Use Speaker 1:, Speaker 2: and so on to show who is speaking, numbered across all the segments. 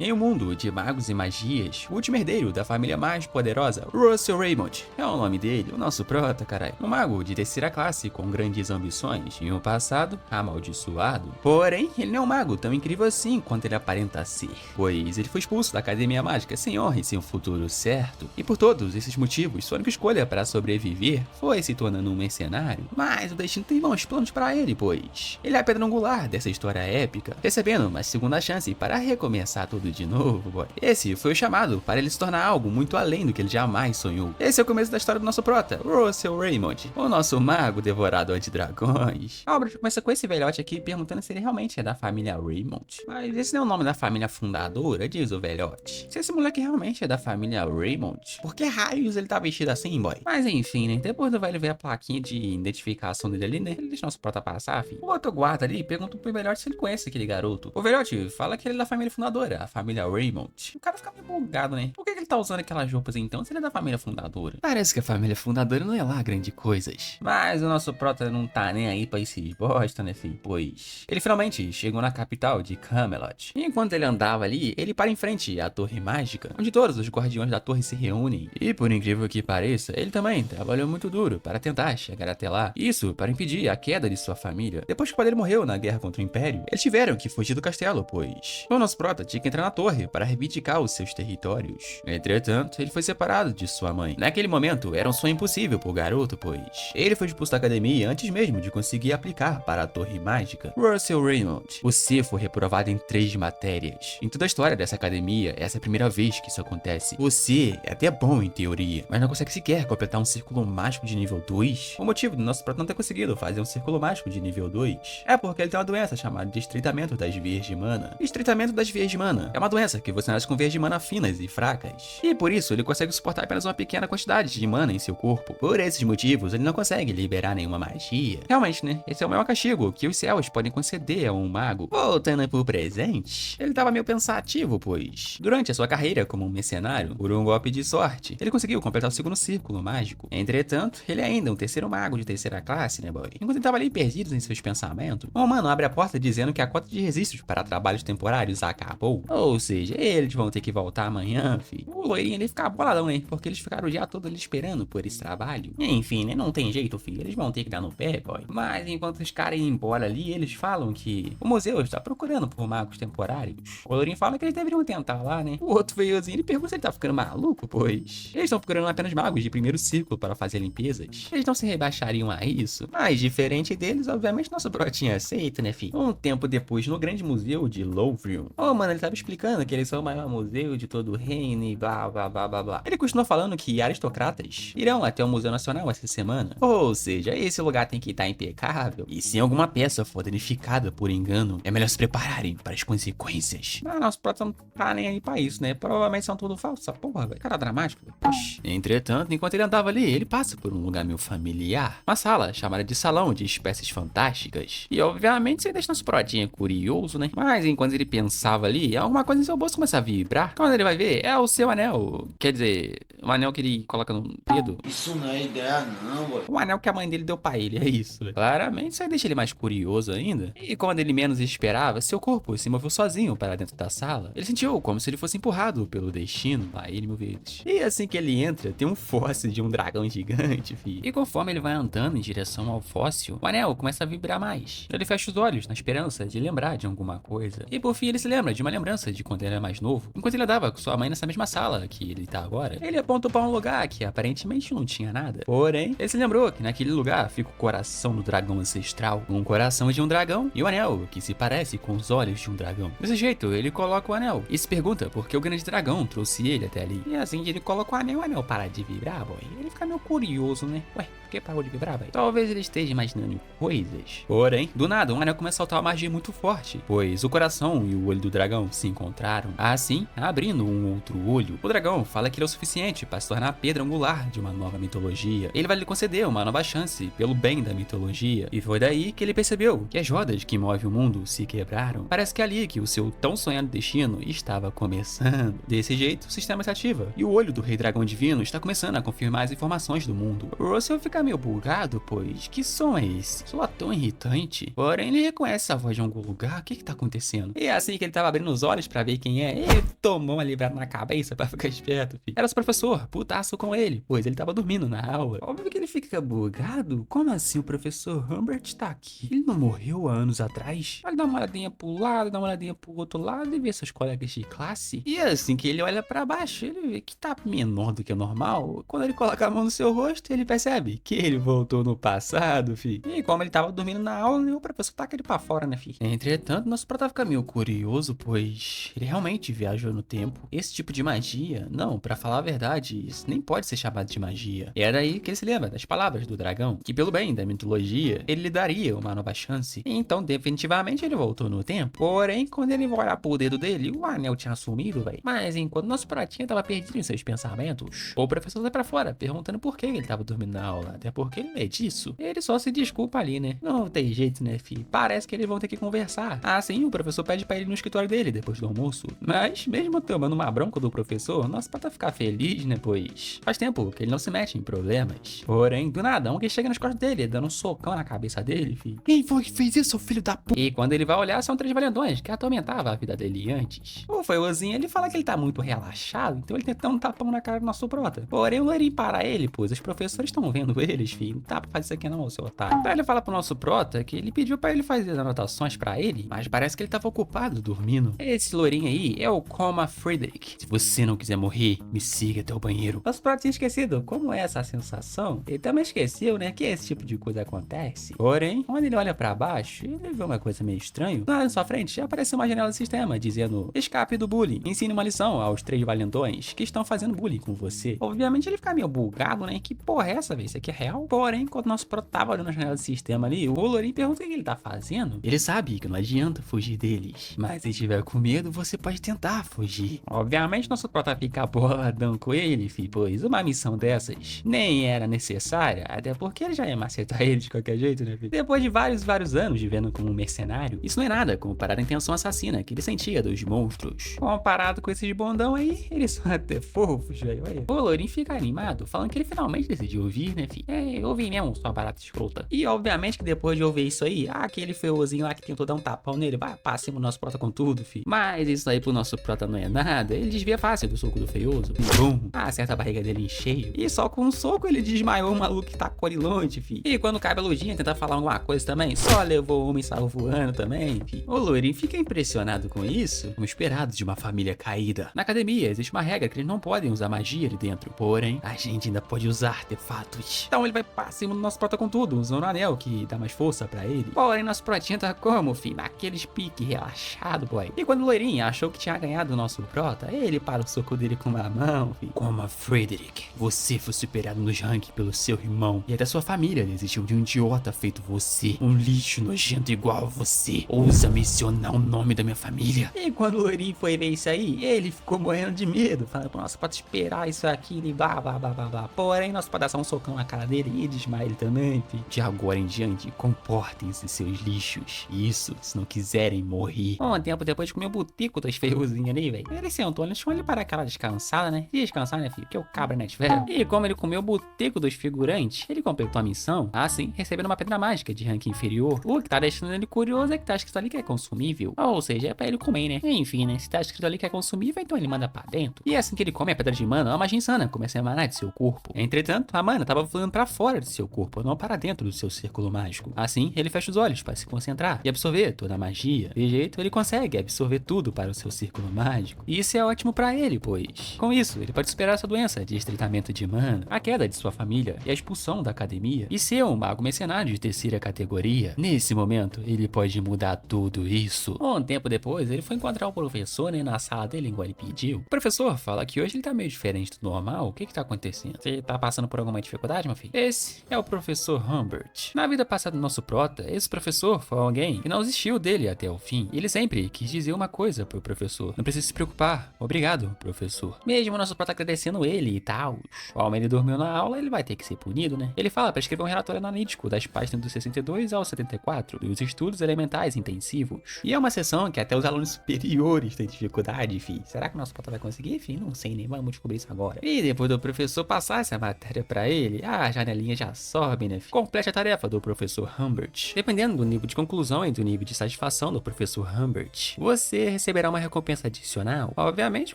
Speaker 1: Em um mundo de magos e magias, o último herdeiro da família mais poderosa, Russell Raymond, é o nome dele, o nosso prota, caralho. Um mago de terceira classe com grandes ambições e um passado amaldiçoado. Porém, ele não é um mago tão incrível assim quanto ele aparenta ser, pois ele foi expulso da Academia Mágica sem honra e sem um futuro certo. E por todos esses motivos, sua única escolha para sobreviver foi se tornando um mercenário. Mas o destino tem bons planos para ele, pois ele é a pedra angular dessa história épica, recebendo uma segunda chance para recomeçar tudo de novo, boy. Esse foi o chamado para ele se tornar algo muito além do que ele jamais sonhou. Esse é o começo da história do nosso prota, Russell Raymond, o nosso mago devorador de dragões. A obra começa com esse velhote aqui perguntando se ele realmente é da família Raymond. Mas esse não é o nome da família fundadora, diz o velhote. Se esse moleque realmente é da família Raymond, por que raios ele tá vestido assim, boy? Mas enfim, né? Depois do velho ver a plaquinha de identificação dele ali, né? Ele deixa nosso prota passar, filho. O outro guarda ali pergunta pro velhote se ele conhece aquele garoto. O velhote fala que ele é da família fundadora, a família Raymond. O cara fica meio bugado, né? Por que ele tá usando aquelas roupas então se ele é da família fundadora? Parece que a família fundadora não é lá grande coisas. Mas o nosso prota não tá nem aí pra esses bosta, né, filho? Pois ele finalmente chegou na capital de Camelot. E enquanto ele andava ali, ele para em frente à torre mágica, onde todos os guardiões da torre se reúnem. E por incrível que pareça, ele também trabalhou muito duro para tentar chegar até lá. Isso para impedir a queda de sua família. Depois que o pai dele morreu na guerra contra o Império, eles tiveram que fugir do castelo, pois o nosso prota tinha que entrar na torre para reivindicar os seus territórios. Entretanto, ele foi separado de sua mãe. Naquele momento, era um sonho impossível pro garoto, pois ele foi expulso da academia antes mesmo de conseguir aplicar para a torre mágica. Russell Raymond, você foi reprovado em 3 matérias. Em toda a história dessa academia, essa é a primeira vez que isso acontece. Você é até bom em teoria, mas não consegue sequer completar um círculo mágico de nível 2. O motivo do nosso prota não ter conseguido fazer um círculo mágico de nível 2 é porque ele tem uma doença chamada de estreitamento das vias de mana. Estreitamento das vias de mana é uma doença que você nasce com vias de mana finas e fracas, e por isso ele consegue suportar apenas uma pequena quantidade de mana em seu corpo. Por esses motivos, ele não consegue liberar nenhuma magia. Realmente, né? Esse é o maior castigo que os céus podem conceder a um mago. Voltando pro presente, ele tava meio pensativo, pois durante a sua carreira como um mercenário, por um golpe de sorte, ele conseguiu completar o segundo círculo mágico. Entretanto, ele é ainda um terceiro mago de terceira classe, né, boy? Enquanto ele tava ali perdido em seus pensamentos, um humano abre a porta dizendo que a cota de registros para trabalhos temporários acabou. Ou seja, eles vão ter que voltar amanhã, filho. O loirinho ali fica boladão, né? Porque eles ficaram o dia todo ali esperando por esse trabalho. Enfim, né? Não tem jeito, filho. Eles vão ter que dar no pé, boy. Mas enquanto os caras iam embora ali, eles falam que o museu está procurando por magos temporários. O loirinho fala que eles deveriam tentar lá, né? O outro veiozinho, ele pergunta se ele tá ficando maluco, pois eles estão procurando apenas magos de primeiro círculo para fazer limpezas. Eles não se rebaixariam a isso. Mas diferente deles, obviamente nosso brotinho aceita, né, filho? Um tempo depois, no grande museu de Louvrion, mano, ele tava explicando que eles são o maior museu de todo o reino e blá blá blá blá blá. Ele continuou falando que aristocratas irão até o Museu Nacional essa semana. Ou seja, esse lugar tem que estar impecável. E se alguma peça for danificada por engano, é melhor se prepararem para as consequências. Mas nosso prota não tá nem aí pra isso, né? Provavelmente são tudo falso, essa porra, velho. Cara dramático. Oxi. Entretanto, enquanto ele andava ali, ele passa por um lugar meio familiar. Uma sala chamada de Salão de Espécies Fantásticas. E obviamente você deixa nosso protinha curioso, né? Mas enquanto ele pensava ali, alguma coisa em seu bolso começa a vibrar. Quando ele vai ver, é o seu anel. Quer dizer, um anel que ele coloca no dedo.
Speaker 2: Isso não é ideia não, boy.
Speaker 1: Um anel que a mãe dele deu pra ele, é isso. Né? Claramente isso aí deixa ele mais curioso ainda. E quando ele menos esperava, seu corpo se moveu sozinho para dentro da sala. Ele sentiu como se ele fosse empurrado pelo destino. Lá ele, mil vezes. E assim que ele entra, tem um fóssil de um dragão gigante, filho. E conforme ele vai andando em direção ao fóssil, o anel começa a vibrar mais. Ele fecha os olhos na esperança de lembrar de alguma coisa. E por fim ele se lembra de uma lembrança de quando ele era mais novo. Enquanto ele andava com sua mãe nessa mesma sala que ele tá agora, ele apontou para um lugar que aparentemente não tinha nada. Porém, ele se lembrou que naquele lugar fica o coração do dragão ancestral. Um coração de um dragão e o anel, que se parece com os olhos de um dragão. Desse jeito, ele coloca o anel e se pergunta por que o grande dragão trouxe ele até ali. E assim que ele coloca o anel para de vibrar, boy. Ele fica meio curioso, né? Ué, por que parou de vibrar, boy? Talvez ele esteja imaginando coisas. Porém, do nada, um anel começa a soltar uma magia muito forte, pois o coração e o olho do dragão se encontraram, assim, abrindo um outro olho. O dragão fala que ele é o suficiente para se tornar a pedra angular de uma nova mitologia. Ele vai lhe conceder uma nova chance pelo bem da mitologia. E foi daí que ele percebeu que as rodas que movem o mundo se quebraram. Parece que é ali que o seu tão sonhado destino estava começando. Desse jeito, o sistema se ativa e o olho do Rei Dragão Divino está começando a confirmar as informações do mundo. O Russell fica fica meio bugado, pois que som é esse? Soa tão irritante. Porém, ele reconhece a voz de algum lugar. O que tá acontecendo? E assim que ele tava abrindo os olhos pra ver quem é, ele tomou uma livrada na cabeça pra ficar esperto, filho. Era o professor, putaço com ele, pois ele tava dormindo na aula. Óbvio que ele fica bugado. Como assim o professor Humbert tá aqui? Ele não morreu há anos atrás? Ele dá uma olhadinha pro lado, dá uma olhadinha pro outro lado e vê seus colegas de classe. E assim que ele olha pra baixo, ele vê que tá menor do que o normal. Quando ele coloca a mão no seu rosto, ele percebe que ele voltou no passado, fi. E como ele tava dormindo na aula, o professor taca ele pra fora, né, fi? Entretanto, nosso prota fica meio curioso, pois ele realmente viajou no tempo. Esse tipo de magia, não, pra falar a verdade, isso nem pode ser chamado de magia. E era aí que ele se lembra das palavras do dragão, que pelo bem da mitologia, ele lhe daria uma nova chance. Então, definitivamente, ele voltou no tempo. Porém, quando ele vai olhar pro dedo dele, o anel tinha sumido, velho. Mas enquanto nosso pratinho tava perdido em seus pensamentos, o professor sai pra fora, perguntando por que ele tava dormindo na aula. Até porque ele é disso. Ele só se desculpa ali, né? Não tem jeito, né, filho? Parece que eles vão ter que conversar. Ah, sim, o professor pede pra ir no escritório dele depois do almoço. Mas, mesmo tomando uma bronca do professor, nosso prata ficar feliz, né, pois faz tempo que ele não se mete em problemas. Porém, do nada, alguém chega nas costas dele, dando um socão na cabeça dele, filho. Quem foi que fez isso, filho da p... E quando ele vai olhar, são 3 valentões que atormentavam a vida dele antes. O Feiozinho, ele fala que ele tá muito relaxado, então ele tenta dar um tapão na cara do nosso prota. Porém, o Loirinho para ele, pois os professores estão vendo eles, filho. Não dá pra fazer isso aqui não, seu otário. Então ele fala pro nosso prota que ele pediu pra ele fazer as anotações pra ele, mas parece que ele tava ocupado dormindo. Esse loirinho aí é o Coma Friedrich. Se você não quiser morrer, me siga até o banheiro. Nosso prota tinha esquecido como é essa sensação. Ele também esqueceu, né, que esse tipo de coisa acontece. Porém, quando ele olha pra baixo, ele vê uma coisa meio estranha. Lá na sua frente, já apareceu uma janela do sistema, dizendo: escape do bullying. Ensine uma lição aos 3 valentões que estão fazendo bullying com você. Obviamente ele fica meio bugado, né? Que porra é essa, velho? Isso aqui é real? Porém, quando o nosso prota tava olhando na janela do sistema ali, o Loirinho pergunta o que ele tá fazendo. Ele sabe que não adianta fugir deles. Mas se tiver com medo, você pode tentar fugir. Obviamente, nosso prota fica boladão com ele, fi, pois uma missão dessas nem era necessária, até porque ele já ia macetar ele de qualquer jeito, né, fi? Depois de vários anos vivendo como um mercenário, isso não é nada comparado à intenção assassina que ele sentia dos monstros. Comparado com esses bondão aí, eles são até fofos, velho. O Loirinho fica animado, falando que ele finalmente decidiu ouvir, né, fi? É, ouvi mesmo, sua barata escrota. E obviamente que depois de ouvir isso aí, aquele feiozinho lá que tentou dar um tapão nele, vai pra cima do nosso prota com tudo, fi. Mas isso aí pro nosso prota não é nada, ele desvia fácil do soco do feioso. Bum! Acerta a barriga dele em cheio. E só com um soco ele desmaiou o maluco que tá corilonte, fi. E quando cabe a luzinha tentar falar alguma coisa também, só levou uma e saiu voando também, fi. O Loirinho fica impressionado com isso, como esperado de uma família caída. Na academia existe uma regra que eles não podem usar magia ali dentro, porém, a gente ainda pode usar artefatos. Então ele vai pra cima do nosso prota com tudo, usando o anel que dá mais força pra ele. Porém, nosso protinho tá como, fi? Naqueles pique relaxado, boy. E quando o Loirinho achou que tinha ganhado o nosso prota, ele para o soco dele com uma mão, fi. Como a Frederick, você foi superado nos rankings pelo seu irmão e até sua família desistiu de um idiota feito você, um lixo nojento igual a você. Ousa mencionar o nome da minha família. E quando o Loirinho foi ver isso aí, ele ficou morrendo de medo, falando, nossa, pode esperar isso aqui e blá blá blá blá blá. Porém, nosso pode dar só um socão na cara dele e desmaia ele também, fi. De agora em diante, comportem-se, seus lixos. Isso, se não quiserem morrer. Um tempo depois de comer o botico das feiozinhas ali, velho, ele sentou, ele chamou ele para aquela descansada, né? Descansar, né, filho? Que o cabra não é de ferro. E como ele comeu o botico dos figurantes, ele completou a missão, assim, recebendo uma pedra mágica de ranking inferior. O que tá deixando ele curioso é que tá escrito ali que é consumível. Ou seja, é pra ele comer, né? Enfim, né? Se tá escrito ali que é consumível, então ele manda pra dentro. E assim que ele come a pedra de mana, uma magia insana começa a emanar de seu corpo. Entretanto, a mana tava fluindo pra fora de seu corpo, não para dentro do seu círculo mágico. Assim, ele fecha os olhos para se concentrar e absorver toda a magia. De jeito, ele consegue absorver tudo para o seu círculo mágico. E isso é ótimo pra ele, pois com isso, ele pode superar essa doença de estreitamento de mana, a queda de sua família e a expulsão da academia, e ser um mago mercenário de terceira categoria. Nesse momento, ele pode mudar tudo isso. Um tempo depois, ele foi encontrar o professor, né, na sala dele, igual ele pediu. O professor fala que hoje ele tá meio diferente do normal. O que tá acontecendo? Você tá passando por alguma dificuldade, meu filho? Esse é o professor Humbert. Na vida passada do nosso prota, esse professor foi alguém que não desistiu dele até o fim. E ele sempre quis dizer uma coisa pro professor: não precisa se preocupar. Obrigado, professor. Mesmo o nosso prota agradecendo ele e tal, como ele dormiu na aula, ele vai ter que ser punido, né? Ele fala pra escrever um relatório analítico das páginas do 62 ao 74 dos estudos elementais intensivos. E é uma sessão que até os alunos superiores têm dificuldade, fi. Será que o nosso prota vai conseguir, fi? Não sei, nem vamos descobrir isso agora. E depois do professor passar essa matéria pra ele, a a janelinha já sobe, né, filho? Complete a tarefa do professor Humbert. Dependendo do nível de conclusão e do nível de satisfação do professor Humbert, você receberá uma recompensa adicional. Obviamente,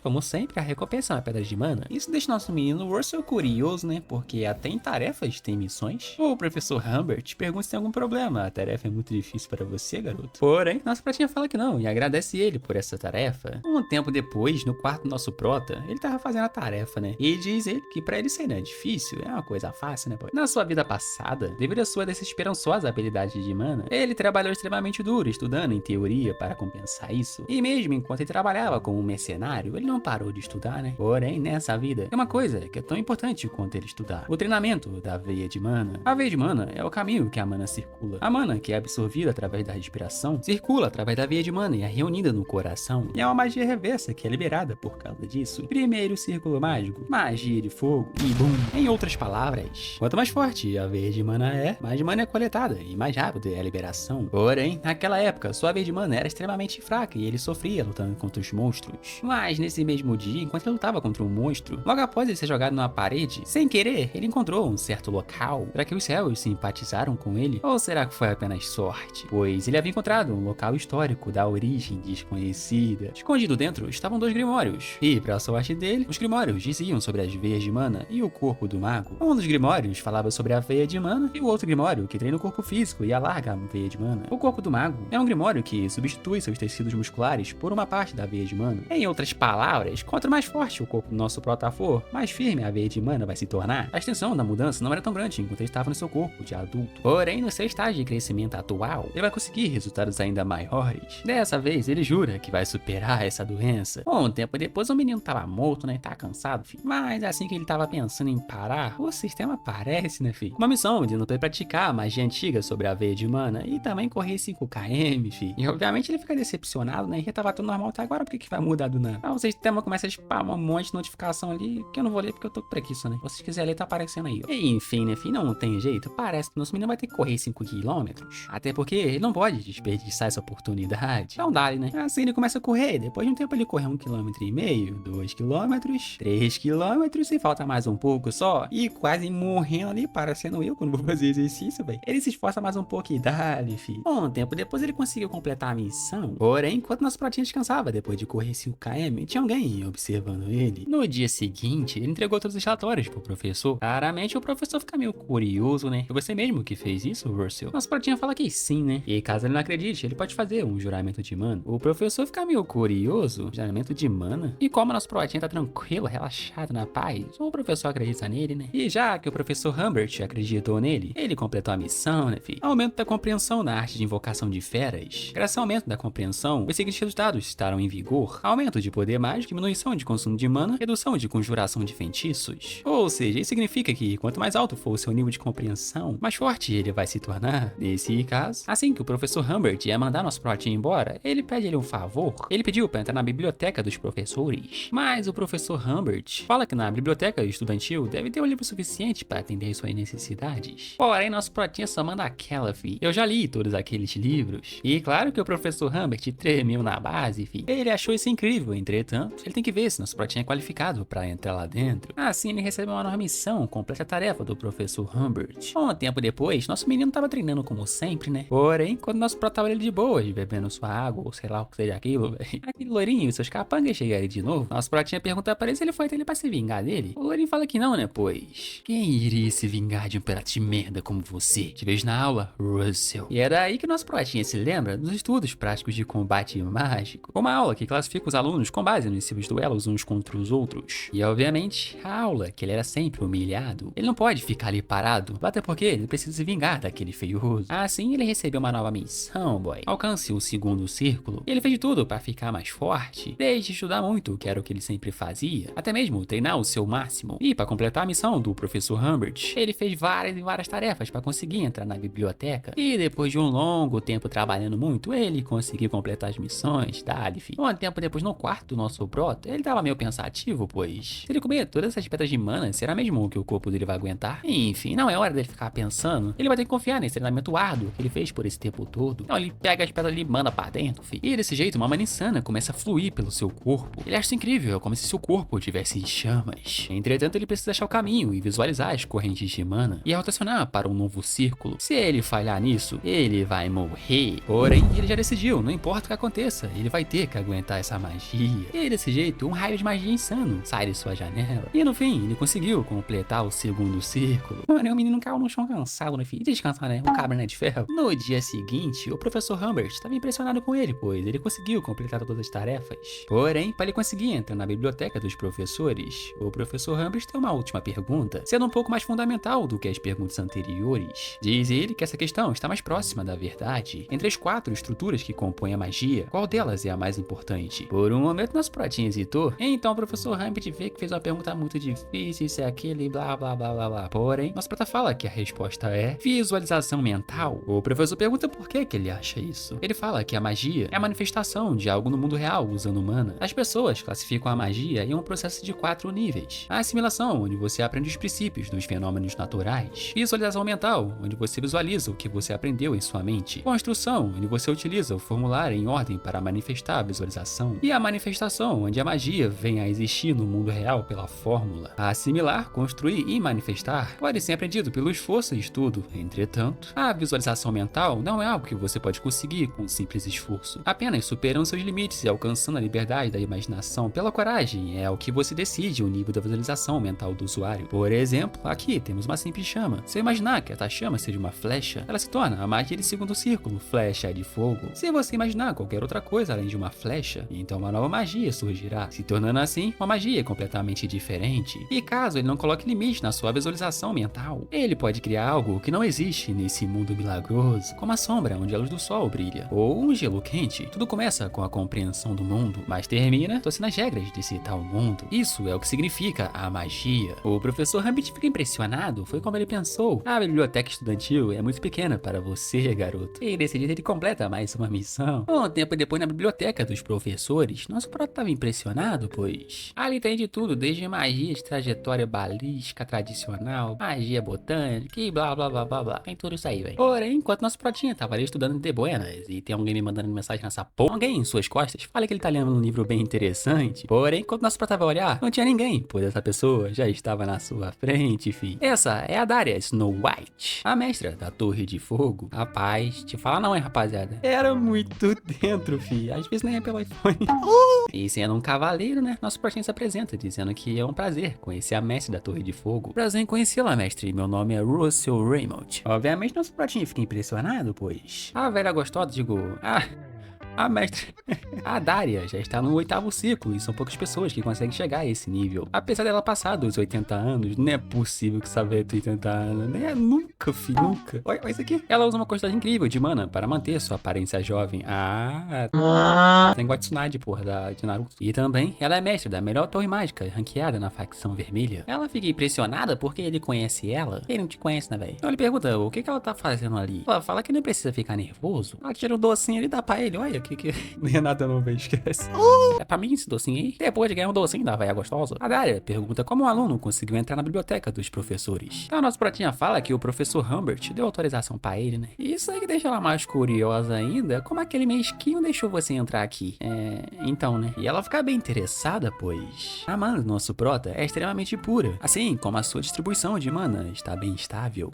Speaker 1: como sempre, a recompensa é uma pedra de mana. Isso deixa nosso menino Russell curioso, né? Porque até em tarefas tem missões. O professor Humbert pergunta se tem algum problema. A tarefa é muito difícil para você, garoto. Porém, nossa pratinha fala que não e agradece ele por essa tarefa. Um tempo depois, no quarto do nosso prota, ele tava fazendo a tarefa, né? E diz ele que pra ele isso aí não é difícil, é uma coisa fácil, né, pô? Na sua vida passada, devido à sua desesperançosa habilidade de mana, ele trabalhou extremamente duro, estudando em teoria para compensar isso. E mesmo enquanto ele trabalhava como um mercenário, ele não parou de estudar, né? Porém, nessa vida, tem uma coisa que é tão importante quanto ele estudar: o treinamento da veia de mana. A veia de mana é o caminho que a mana circula. A mana, que é absorvida através da respiração, circula através da veia de mana e é reunida no coração. E é uma magia reversa que é liberada por causa disso. Primeiro círculo mágico, magia de fogo e boom. Em outras palavras, quanto mais forte a veia de mana é, mais mana é coletada e mais rápido é a liberação. Porém, naquela época, sua veia de mana era extremamente fraca e ele sofria lutando contra os monstros. Mas nesse mesmo dia, enquanto ele lutava contra um monstro, logo após ele ser jogado numa parede, sem querer, ele encontrou um certo local. Será que os céus simpatizaram com ele? Ou será que foi apenas sorte? Pois ele havia encontrado um local histórico da origem desconhecida. Escondido dentro estavam 2 grimórios. E, pra sorte dele, os grimórios diziam sobre as veias de mana e o corpo do mago. Um dos grimórios falava sobre a veia de mana e o outro grimório que treina o corpo físico e alarga a veia de mana. O corpo do mago é um grimório que substitui seus tecidos musculares por uma parte da veia de mana. Em outras palavras, quanto mais forte o corpo do nosso prota for, mais firme a veia de mana vai se tornar. A extensão da mudança não era tão grande enquanto ele estava no seu corpo de adulto. Porém, no seu estágio de crescimento atual, ele vai conseguir resultados ainda maiores. Dessa vez, ele jura que vai superar essa doença. Um tempo depois, o menino tava morto, né? Tava cansado, filho. Mas assim que ele tava pensando em parar, o sistema aparece, né, filho? Uma missão de não praticar a magia antiga sobre a veia de mana e também correr 5 km, filho. E obviamente ele fica decepcionado, né? E tava tudo normal até agora, por que vai mudar do nada? Aí o sistema começa a spamar um monte de notificação ali, que eu não vou ler porque eu tô com preguiça, né? Se vocês quiserem ler, tá aparecendo aí, ó. E enfim, né, filho? Não tem jeito. Parece que nosso menino vai ter que correr 5 km. Até porque ele não pode desperdiçar essa oportunidade. Não dá, né? Assim ele começa a correr. Depois de um tempo ele corre 1,5 km, 2 km, 3 km e falta mais um pouco só. E quase morrendo ali, parecendo eu quando vou fazer exercício, velho. Ele se esforça mais um pouco e dá-lhe, filho. Um tempo depois ele conseguiu completar a missão. Porém, enquanto nosso pratinho descansava depois de correr 5 km, tinha alguém observando ele. No dia seguinte, ele entregou todos os relatórios pro professor. Claramente o professor fica meio curioso, né? Foi você mesmo que fez isso, Russell? Nosso pratinho fala que sim, né? E caso ele não acredite, ele pode fazer um juramento de mana. O professor fica meio curioso. Juramento de mana? E como nosso pratinho tá tranquilo, relaxado, na paz, o professor acredita nele, né? E já que o professor Humbert acreditou nele, ele completou a missão, né, filho? Aumento da compreensão na arte de invocação de feras. Graças ao aumento da compreensão, os seguintes resultados estarão em vigor: aumento de poder mágico, diminuição de consumo de mana, redução de conjuração de feitiços. Ou seja, isso significa que quanto mais alto for o seu nível de compreensão, mais forte ele vai se tornar. Nesse caso, assim que o professor Humbert ia mandar nosso protinho embora, ele pede ele um favor. Ele pediu para entrar na biblioteca dos professores. Mas o professor Humbert fala que na biblioteca estudantil deve ter um livro suficiente para atender suas necessidades. Porém, nosso protinho só manda aquela, fi. Eu já li todos aqueles livros. E claro que o professor Humbert tremeu na base, fi. Ele achou isso incrível, entretanto, ele tem que ver se nosso protinho é qualificado para entrar lá dentro. Assim, ele recebeu uma nova missão, completa a tarefa do professor Humbert. Um tempo depois, nosso menino tava treinando como sempre, né? Porém, quando nosso prota tava ele de boas, bebendo sua água, ou sei lá o que seja aquilo, velho. Aquele loirinho e seus capangas chegarem de novo. Nosso protinha pergunta pra ele se ele foi até ele pra se vingar dele. O loirinho fala que não, né? Pois quem iria se vingar de um pirata de merda como você? Te vejo na aula, Russell. E era aí que nosso protinha se lembra dos estudos práticos de combate mágico. Uma aula que classifica os alunos com base nos seus duelos uns contra os outros. E obviamente, a aula que ele era sempre humilhado. Ele não pode ficar ali parado, até porque ele precisa se vingar daquele feioso. Assim, ele recebeu uma nova missão, boy. Alcance o segundo círculo. Ele fez de tudo para ficar mais forte, desde estudar muito, que era o que ele sempre fazia, até mesmo treinar o seu máximo. E para completar a missão do professor Humbert, ele fez várias e várias tarefas para conseguir entrar na biblioteca. E depois de um longo tempo trabalhando muito, ele conseguiu completar as missões da Alif. Um tempo depois, no quarto do nosso brota, ele tava meio pensativo, pois se ele comer todas essas pedras de mana, será mesmo que o corpo dele vai aguentar? Enfim, não é hora dele ficar pensando. Ele vai ter que confiar nesse treinamento árduo que ele fez por esse tempo todo. Então ele pega as pedras e manda pra dentro, filho. E desse jeito, uma mana insana começa a fluir pelo seu corpo. Ele acha isso incrível, é como se seu corpo tivesse em chamas. Entretanto, ele precisa achar o caminho e visualizar as correntes de mana e rotacionar para um novo círculo. Se ele falhar nisso, ele vai morrer. Porém, ele já decidiu, não importa o que aconteça, ele vai ter que aguentar essa magia. E desse jeito, um raio de magia insano sai de sua janela. E no fim, ele conseguiu completar o segundo círculo. Mano, o menino caiu no chão cansado, né, filho? Descansar, né? O cabra, né, de ferro. No dia seguinte, o professor Humbert estava impressionado com ele, pois ele conseguiu completar todas as tarefas. Porém, para ele conseguir entrar na biblioteca dos professores, o professor Humbert tem uma última pergunta, sendo um pouco mais fundamental do que as perguntas anteriores. Diz ele que essa questão está mais próxima da verdade. Entre as 4 estruturas que compõem a magia, qual delas é a mais importante? Por um momento, nosso pratinho hesitou. Então, o professor Humbert vê que fez uma pergunta muito difícil, isso é aquilo e blá blá blá blá blá. Porém, nosso prata fala que a resposta é visualização mental. O professor pergunta por que ele acha isso. Ele fala que a magia é a manifestação de algo no mundo real usando mana. As pessoas classificam a magia em um processo de 4 níveis. A assimilação, onde você aprende os princípios dos fenômenos naturais. Visualização mental, onde você visualiza o que você aprendeu em sua mente. Construção, onde você utiliza o formulário em ordem para manifestar a visualização. E a manifestação, onde a magia vem a existir no mundo real pela fórmula. A assimilar, construir e manifestar pode ser aprendido pelo esforço e estudo. Entretanto, a visualização mental não é algo que você pode conseguir com um simples esforço. Apenas superando seus limites e alcançando a liberdade da imaginação pela coragem é o que você decide o nível da visualização mental do usuário. Por exemplo, aqui temos uma simples chama. Se eu imaginar que essa chama seja uma flecha, ela se torna a magia de segundo círculo, flecha de fogo. Se você imaginar qualquer outra coisa além de uma flecha, então uma nova magia surgirá, se tornando assim uma magia completamente diferente. E caso ele não coloque limite na sua visualização mental, ele pode criar algo que não existe nesse mundo milagroso, como a sombra onde a luz do sol brilha, ou um gelo quente. Tudo começa com a compreensão do mundo, mas termina torcendo as regras desse tal mundo. Isso é o que significa a magia. O professor Humbert fica impressionado, foi como ele pensou. A biblioteca estudantil é muito pequena para você, garoto. E desse jeito ele completa mais uma missão. Um tempo depois, na biblioteca dos professores, nosso prota estava impressionado, pois ali tem de tudo, desde magia de trajetória balística tradicional, magia botânica e blá blá blá blá blá. Tem tudo isso aí, velho. Porém, enquanto nosso protinha tava ali estudando de buenas e tem alguém me mandando mensagem nessa porra, alguém em suas costas fala que ele tá lendo um livro bem interessante. Porém, enquanto nosso prota vai olhar, não tinha ninguém, pois essa pessoa já estava na sua frente, fi. Essa é a Daria Snow White, a mestra da Torre de Fogo. Rapaz, te fala não, hein, rapaziada. Era muito dentro, fi. Às vezes nem é pelo iPhone. E sendo um cavaleiro, né, nosso protinha se apresenta, dizendo que é um prazer conhecer a mestre da Torre de Fogo. Prazer em conhecê-la, mestre. Meu nome é Russell Raymond. Obviamente, nosso pratinho fica impressionado, pois a velha gostosa, a mestre, a Daria, já está no 8º ciclo e são poucas pessoas que conseguem chegar a esse nível. Apesar dela passar dos 80 anos, não é possível que essa velha tenha 80 anos, né? Nunca, filho, nunca. Olha isso aqui. Ela usa uma quantidade incrível de mana para manter sua aparência jovem. Tem Tsunade, porra, de Naruto. E também, ela é mestre da melhor torre mágica, ranqueada na facção vermelha. Ela fica impressionada porque ele conhece ela. Ele não te conhece, né, velho? Então ele pergunta o que ela tá fazendo ali. Ela fala que não precisa ficar nervoso. Ela tira um docinho ali e dá pra ele. Olha, que não é nada não, velho, esquece. É pra mim esse docinho aí? Depois de ganhar um docinho da véia gostosa, a Daria pergunta como um aluno conseguiu entrar na biblioteca dos professores. Então nosso pratinha fala que o professor Humbert deu autorização pra ele, né? E isso aí que deixa ela mais curiosa ainda, como aquele mesquinho deixou você entrar aqui. Então, né? E ela fica bem interessada, pois a mana do nosso prota é extremamente pura, assim como a sua distribuição de mana está bem estável.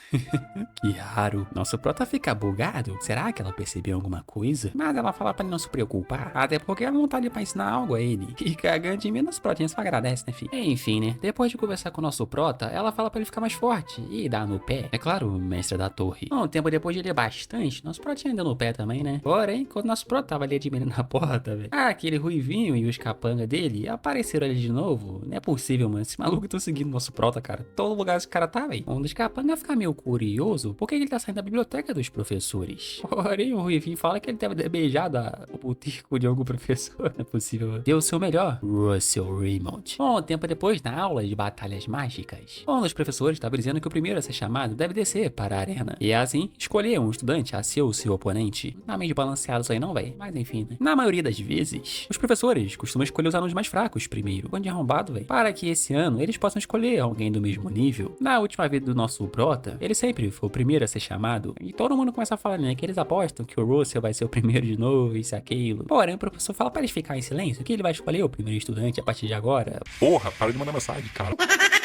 Speaker 1: Que raro. Nosso prota fica bugado. Será que ela percebeu alguma coisa? Mas ela fala pra ele não se preocupar, até porque ela não tá ali pra ensinar algo a ele. E cagando de menos protinha só agradece, né, filho? Enfim, né? Depois de conversar com o nosso prota, ela fala pra ele ficar mais forte e dar no pé. É claro, mestre da torre. Um tempo depois de ler bastante, nosso protinha deu no pé também, né? Porém, quando nosso prota tava ali admirando a porta, velho, aquele ruivinho e os capanga dele apareceram ali de novo. Não é possível, mano. Esse maluco tá seguindo nosso prota, cara. Todo lugar esse cara tá, velho. Um dos capanga fica meio curioso porque ele tá saindo da biblioteca dos professores. Porém, o ruivinho fala que ele deve ter beijado o botico de algum professor. Não é possível. Deu o seu melhor, Russell Raymond. Um tempo depois, na aula de batalhas mágicas, um dos professores estava dizendo que o primeiro a ser chamado deve descer para a arena. E assim, escolher um estudante a ser o seu oponente. Não tá meio balanceado isso aí não, velho. Mas enfim, né? Na maioria das vezes, os professores costumam escolher os alunos mais fracos primeiro. Quando de arrombado, velho. Para que esse ano eles possam escolher alguém do mesmo nível. Na última vez do nosso prota, ele sempre foi o primeiro a ser chamado. E todo mundo começa a falar, né? Que eles apostam que o Russell vai ser o primeiro de novo, isso e aquilo. Porém, o professor fala para eles ficarem em silêncio, que ele vai escolher o primeiro estudante a partir de agora.
Speaker 3: Porra, para de mandar mensagem, cara.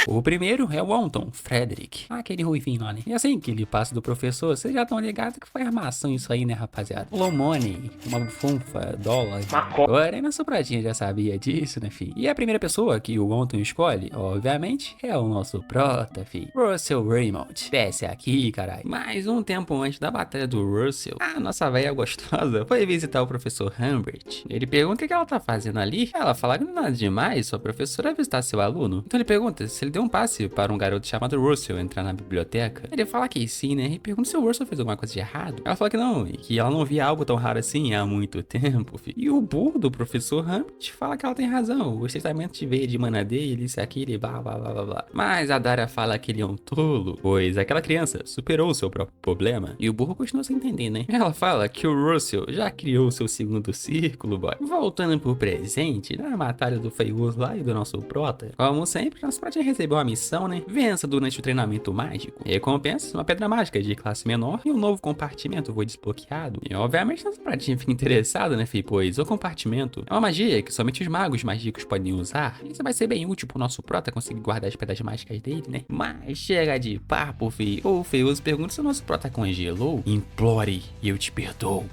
Speaker 1: O primeiro é o Anton Frederick, aquele ruivinho lá, né? E assim que ele passa do professor, vocês já estão ligados que foi armação isso aí, né, rapaziada? Low money, uma bufunfa, dólar. Porém, nosso pratinho já sabia disso, né, fi? E a primeira pessoa que o Anton escolhe, obviamente, é o nosso prota, fi. Russell Raymond. Desce aqui, caralho. Mais um tempo antes da batalha do Russell, a nossa velha gostosa foi visitar o professor Humbert. Ele pergunta o que ela tá fazendo ali. Ela fala que não é nada demais, sua professora vai visitar seu aluno. Então ele pergunta se ele deu um passe para um garoto chamado Russell entrar na biblioteca. Ele fala que sim, né? E pergunta se o Russell fez alguma coisa de errado. Ela fala que não, e que ela não via algo tão raro assim há muito tempo, filho. E o burro do professor Humbert fala que ela tem razão. O estreitamento de veia de mana dele, isso aqui, ele blá blá blá blá blá. Mas a Daria fala que ele é um tolo, pois aquela criança superou o seu próprio problema. E o burro continua sem entender, né? Ela fala que o Russell já criou seu segundo círculo, boy. Voltando pro presente, na batalha do Feioso lá e do nosso prota, como sempre, nosso prota recebeu a missão, né? Vença durante o treinamento mágico. Recompensa uma pedra mágica de classe menor e um novo compartimento foi desbloqueado. E obviamente nosso pratinho fica interessado, né, fi? Pois o compartimento é uma magia que somente os magos mágicos podem usar. Isso vai ser bem útil pro nosso prota conseguir guardar as pedras mágicas dele, né? Mas chega de papo, fi. O Feioso pergunta se o nosso prota congelou. Implore e eu te perdoo.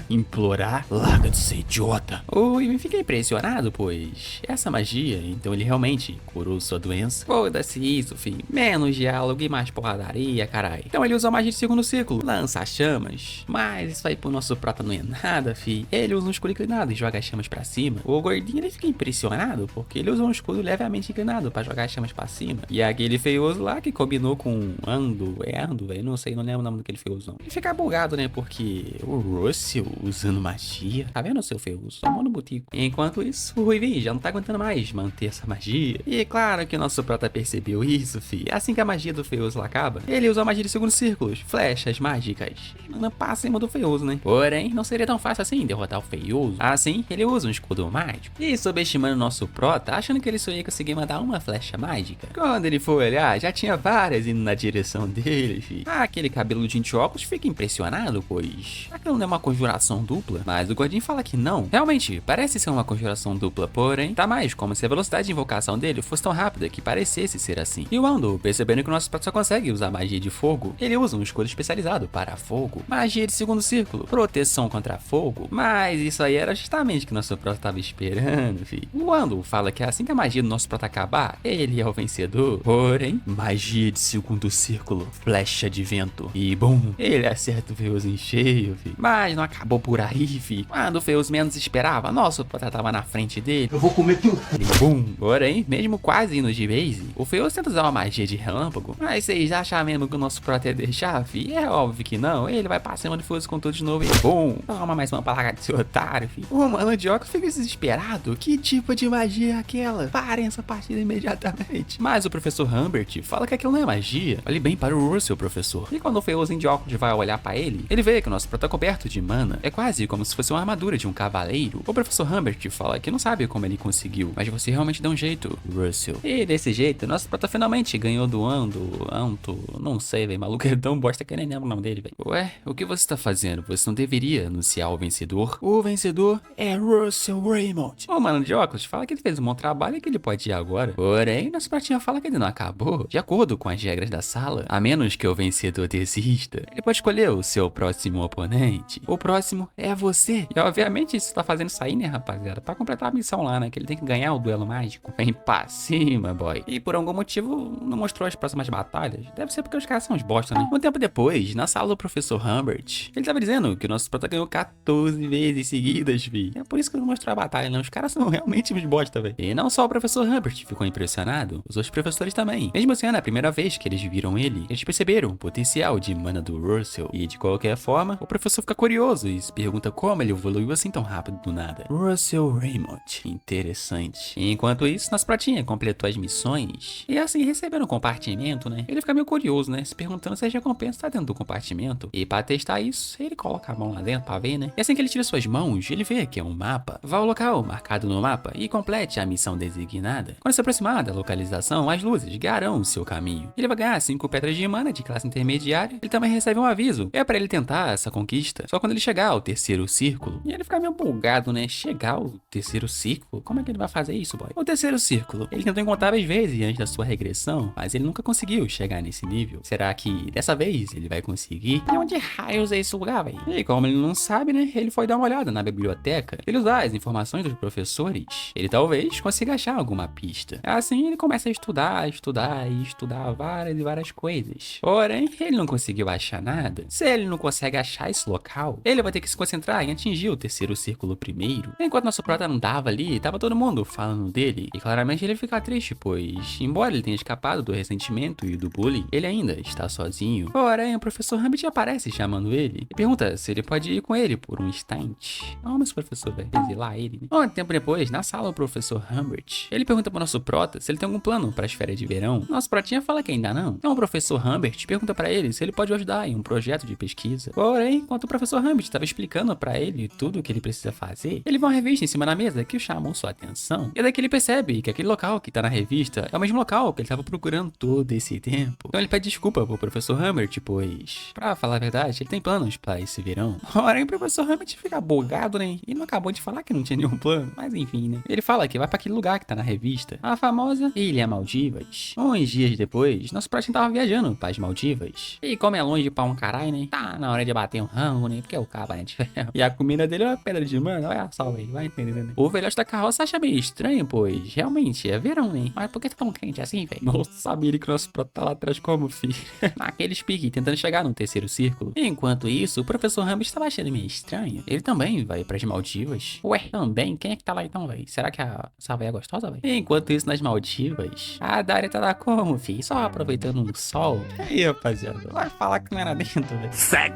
Speaker 1: Implorar? Larga de ser idiota. O Ivan fica impressionado, pois essa magia, então ele realmente curou sua doença. Foda-se isso, fi. Menos diálogo e mais porradaria, carai. Então ele usa a magia de segundo círculo, lança chamas. Mas isso aí pro nosso prota não é nada, fi. Ele usa um escudo inclinado e joga as chamas pra cima. O gordinho ele fica impressionado, porque ele usa um escudo levemente inclinado pra jogar as chamas pra cima. E aquele feioso lá que combinou com Ando, velho, não sei, não lembro o nome daquele feioso não. Ele fica bugado, né, porque o Russell usando magia. Tá vendo o seu feioso? Tomou no botico. Enquanto isso, o Ruivinho já não tá aguentando mais manter essa magia. E claro que o nosso prota percebeu isso, fi. Assim que a magia do feioso lá acaba, ele usa a magia de segundo círculos, flechas mágicas. E manda passa em cima do feioso, né? Porém, não seria tão fácil assim derrotar o feioso. Assim, ele usa um escudo mágico. E subestimando o nosso prota, achando que ele só ia conseguir mandar uma flecha mágica. Quando ele foi olhar, já tinha várias indo na direção dele, fi. Aquele cabelo de óculos fica impressionado, pois aquilo não é uma conjuração dupla. Mas o gordinho fala que não. Realmente, parece ser uma conjuração dupla, porém, tá mais como se a velocidade de invocação dele fosse tão rápida que parecesse ser assim. E o Ando, percebendo que o nosso prota só consegue usar magia de fogo, ele usa um escudo especializado para fogo. Magia de segundo círculo, proteção contra fogo. Mas isso aí era justamente o que nosso prota tava esperando, fi. O Ando fala que assim que a magia do nosso prota acabar, ele é o vencedor. Porém, magia de segundo círculo, flecha de vento. E bum, ele acerta o feioso em cheio, fi. Mas não acabou por aí, fi. Quando o feioso menos esperava, nosso prota tava na frente dele.
Speaker 2: Eu vou comer tudo.
Speaker 1: E bum. Porém, mesmo quase indo de base, o feioso tenta usar uma magia de relâmpago. Mas vocês acham mesmo que o nosso prota ia deixar, fi? É óbvio que não. Ele vai pra cima do feioso com tudo de novo e bum. Toma mais uma pra de seu otário, fi. O mano de óculos fica desesperado. Que tipo de magia é aquela? Parem essa partida imediatamente. Mas o professor Humbert fala que aquilo não é magia. Olhe bem para o Russell, professor. E quando o feioso de óculos vai olhar pra ele, ele vê que o nosso prota é coberto de mana. É quase como se fosse uma armadura de um cavaleiro. O professor Humbert fala que não sabe como ele conseguiu, mas você realmente deu um jeito, Russell. E desse jeito, nosso prota finalmente ganhou do Anto, não sei, velho, maluco é tão bosta que eu nem lembro o nome dele, velho. Ué, o que você tá fazendo? Você não deveria anunciar o vencedor? O vencedor é Russell Raymond. O mano de óculos fala que ele fez um bom trabalho e que ele pode ir agora. Porém, nosso pratinho fala que ele não acabou. De acordo com as regras da sala, a menos que o vencedor desista, ele pode escolher o seu próximo oponente. O próximo é você. E obviamente isso tá fazendo sair, né, rapaziada? Pra completar a missão lá, né? Que ele tem que ganhar o duelo mágico. Vem pra cima, boy. E por algum motivo não mostrou as próximas batalhas. Deve ser porque os caras são uns bosta, né? Um tempo depois, na sala do professor Humbert, ele tava dizendo que o nosso prota ganhou 14 vezes seguidas, fi. É por isso que não mostrou a batalha, né? Os caras são realmente uns bosta, velho. E não só o professor Humbert ficou impressionado, os outros professores também. Mesmo sendo a primeira vez que eles viram ele, eles perceberam o potencial de mana do Russell. E de qualquer forma, o professor fica curioso e se pergunta como ele evoluiu assim tão rápido do nada. Russell Raymond. Interessante. Enquanto isso, nosso pratinha completou as missões e assim recebendo um compartimento, né? Ele fica meio curioso, né? Se perguntando se a recompensa tá dentro do compartimento. E pra testar isso, ele coloca a mão lá dentro pra ver, né? E assim que ele tira suas mãos, ele vê que é um mapa. Vá ao local marcado no mapa e complete a missão designada. Quando se aproximar da localização, as luzes guiarão o seu caminho. Ele vai ganhar 5 pedras de mana de classe intermediária. Ele também recebe um aviso. É pra ele tentar essa conquista só quando ele chegar ao terceiro círculo. E ele fica meio empolgado, né? Chegar ao terceiro círculo? Como é que ele vai fazer isso, boy? O terceiro círculo. Ele tentou incontáveis vezes diante da sua regressão, mas ele nunca conseguiu chegar nesse nível. Será que dessa vez ele vai conseguir? E onde raios é esse lugar, velho? E como ele não sabe, né, ele foi dar uma olhada na biblioteca. Ele usar as informações dos professores, ele talvez consiga achar alguma pista. Assim ele começa a estudar várias e várias coisas. Porém, ele não conseguiu achar nada. Se ele não consegue achar esse local, ele vai ter que se concentrar em atingir o terceiro círculo primeiro. Enquanto nosso prota não tava ali, tava todo mundo falando dele. E claramente ele fica triste, pois, embora ele tenha escapado do ressentimento e do bullying, ele ainda está sozinho. Porém, o professor Humbert aparece chamando ele e pergunta se ele pode ir com ele por um instante. Oh, mas professor, vai exilar ele, né? Um tempo depois, na sala, o professor Humbert, ele pergunta pro nosso prota se ele tem algum plano para as férias de verão. Nosso protinha fala que ainda não. Então o professor Humbert pergunta para ele se ele pode ajudar em um projeto de pesquisa. Porém, enquanto o professor Humbert estava explicando para ele tudo o que ele precisa fazer, ele vê uma revista em cima da mesa que chamou sua atenção. E é daí que ele percebe que aquele local que tá na revista é o mesmo local que ele estava procurando todo esse tempo. Então ele pede desculpa pro professor Humbert, pois, pra falar a verdade, ele tem planos para esse verão. Porém, o professor Humbert fica bugado, né? Ele não acabou de falar que não tinha nenhum plano, mas enfim, né? Ele fala que vai para aquele lugar que tá na revista, a famosa Ilha Maldivas. Uns dias depois, nosso próximo tava viajando para as Maldivas. E como é longe pra um caralho, né? Tá na hora de bater um rango, né? Porque é o cabo, né? De ferro. E a comida dele é uma pedra de mano, olha só, velho. Vai entendendo, né? O velhote da carroça acha meio estranho, pois realmente é verão, né? Mas por que tá tão quente assim, velho? Nossa, sabia ele que o nosso prota tá lá atrás como, filho? Naqueles piques, tentando chegar no terceiro círculo. Enquanto isso, o professor Humbert estava achando meio estranho. Ele também vai pras Maldivas. Ué, também? Quem é que tá lá então, velho? Será que essa véia é gostosa, velho? Enquanto isso, nas Maldivas, a Daria tá lá como, filho? Só aproveitando o sol. E aí, rapaziada, vai falar que não era dentro, velho.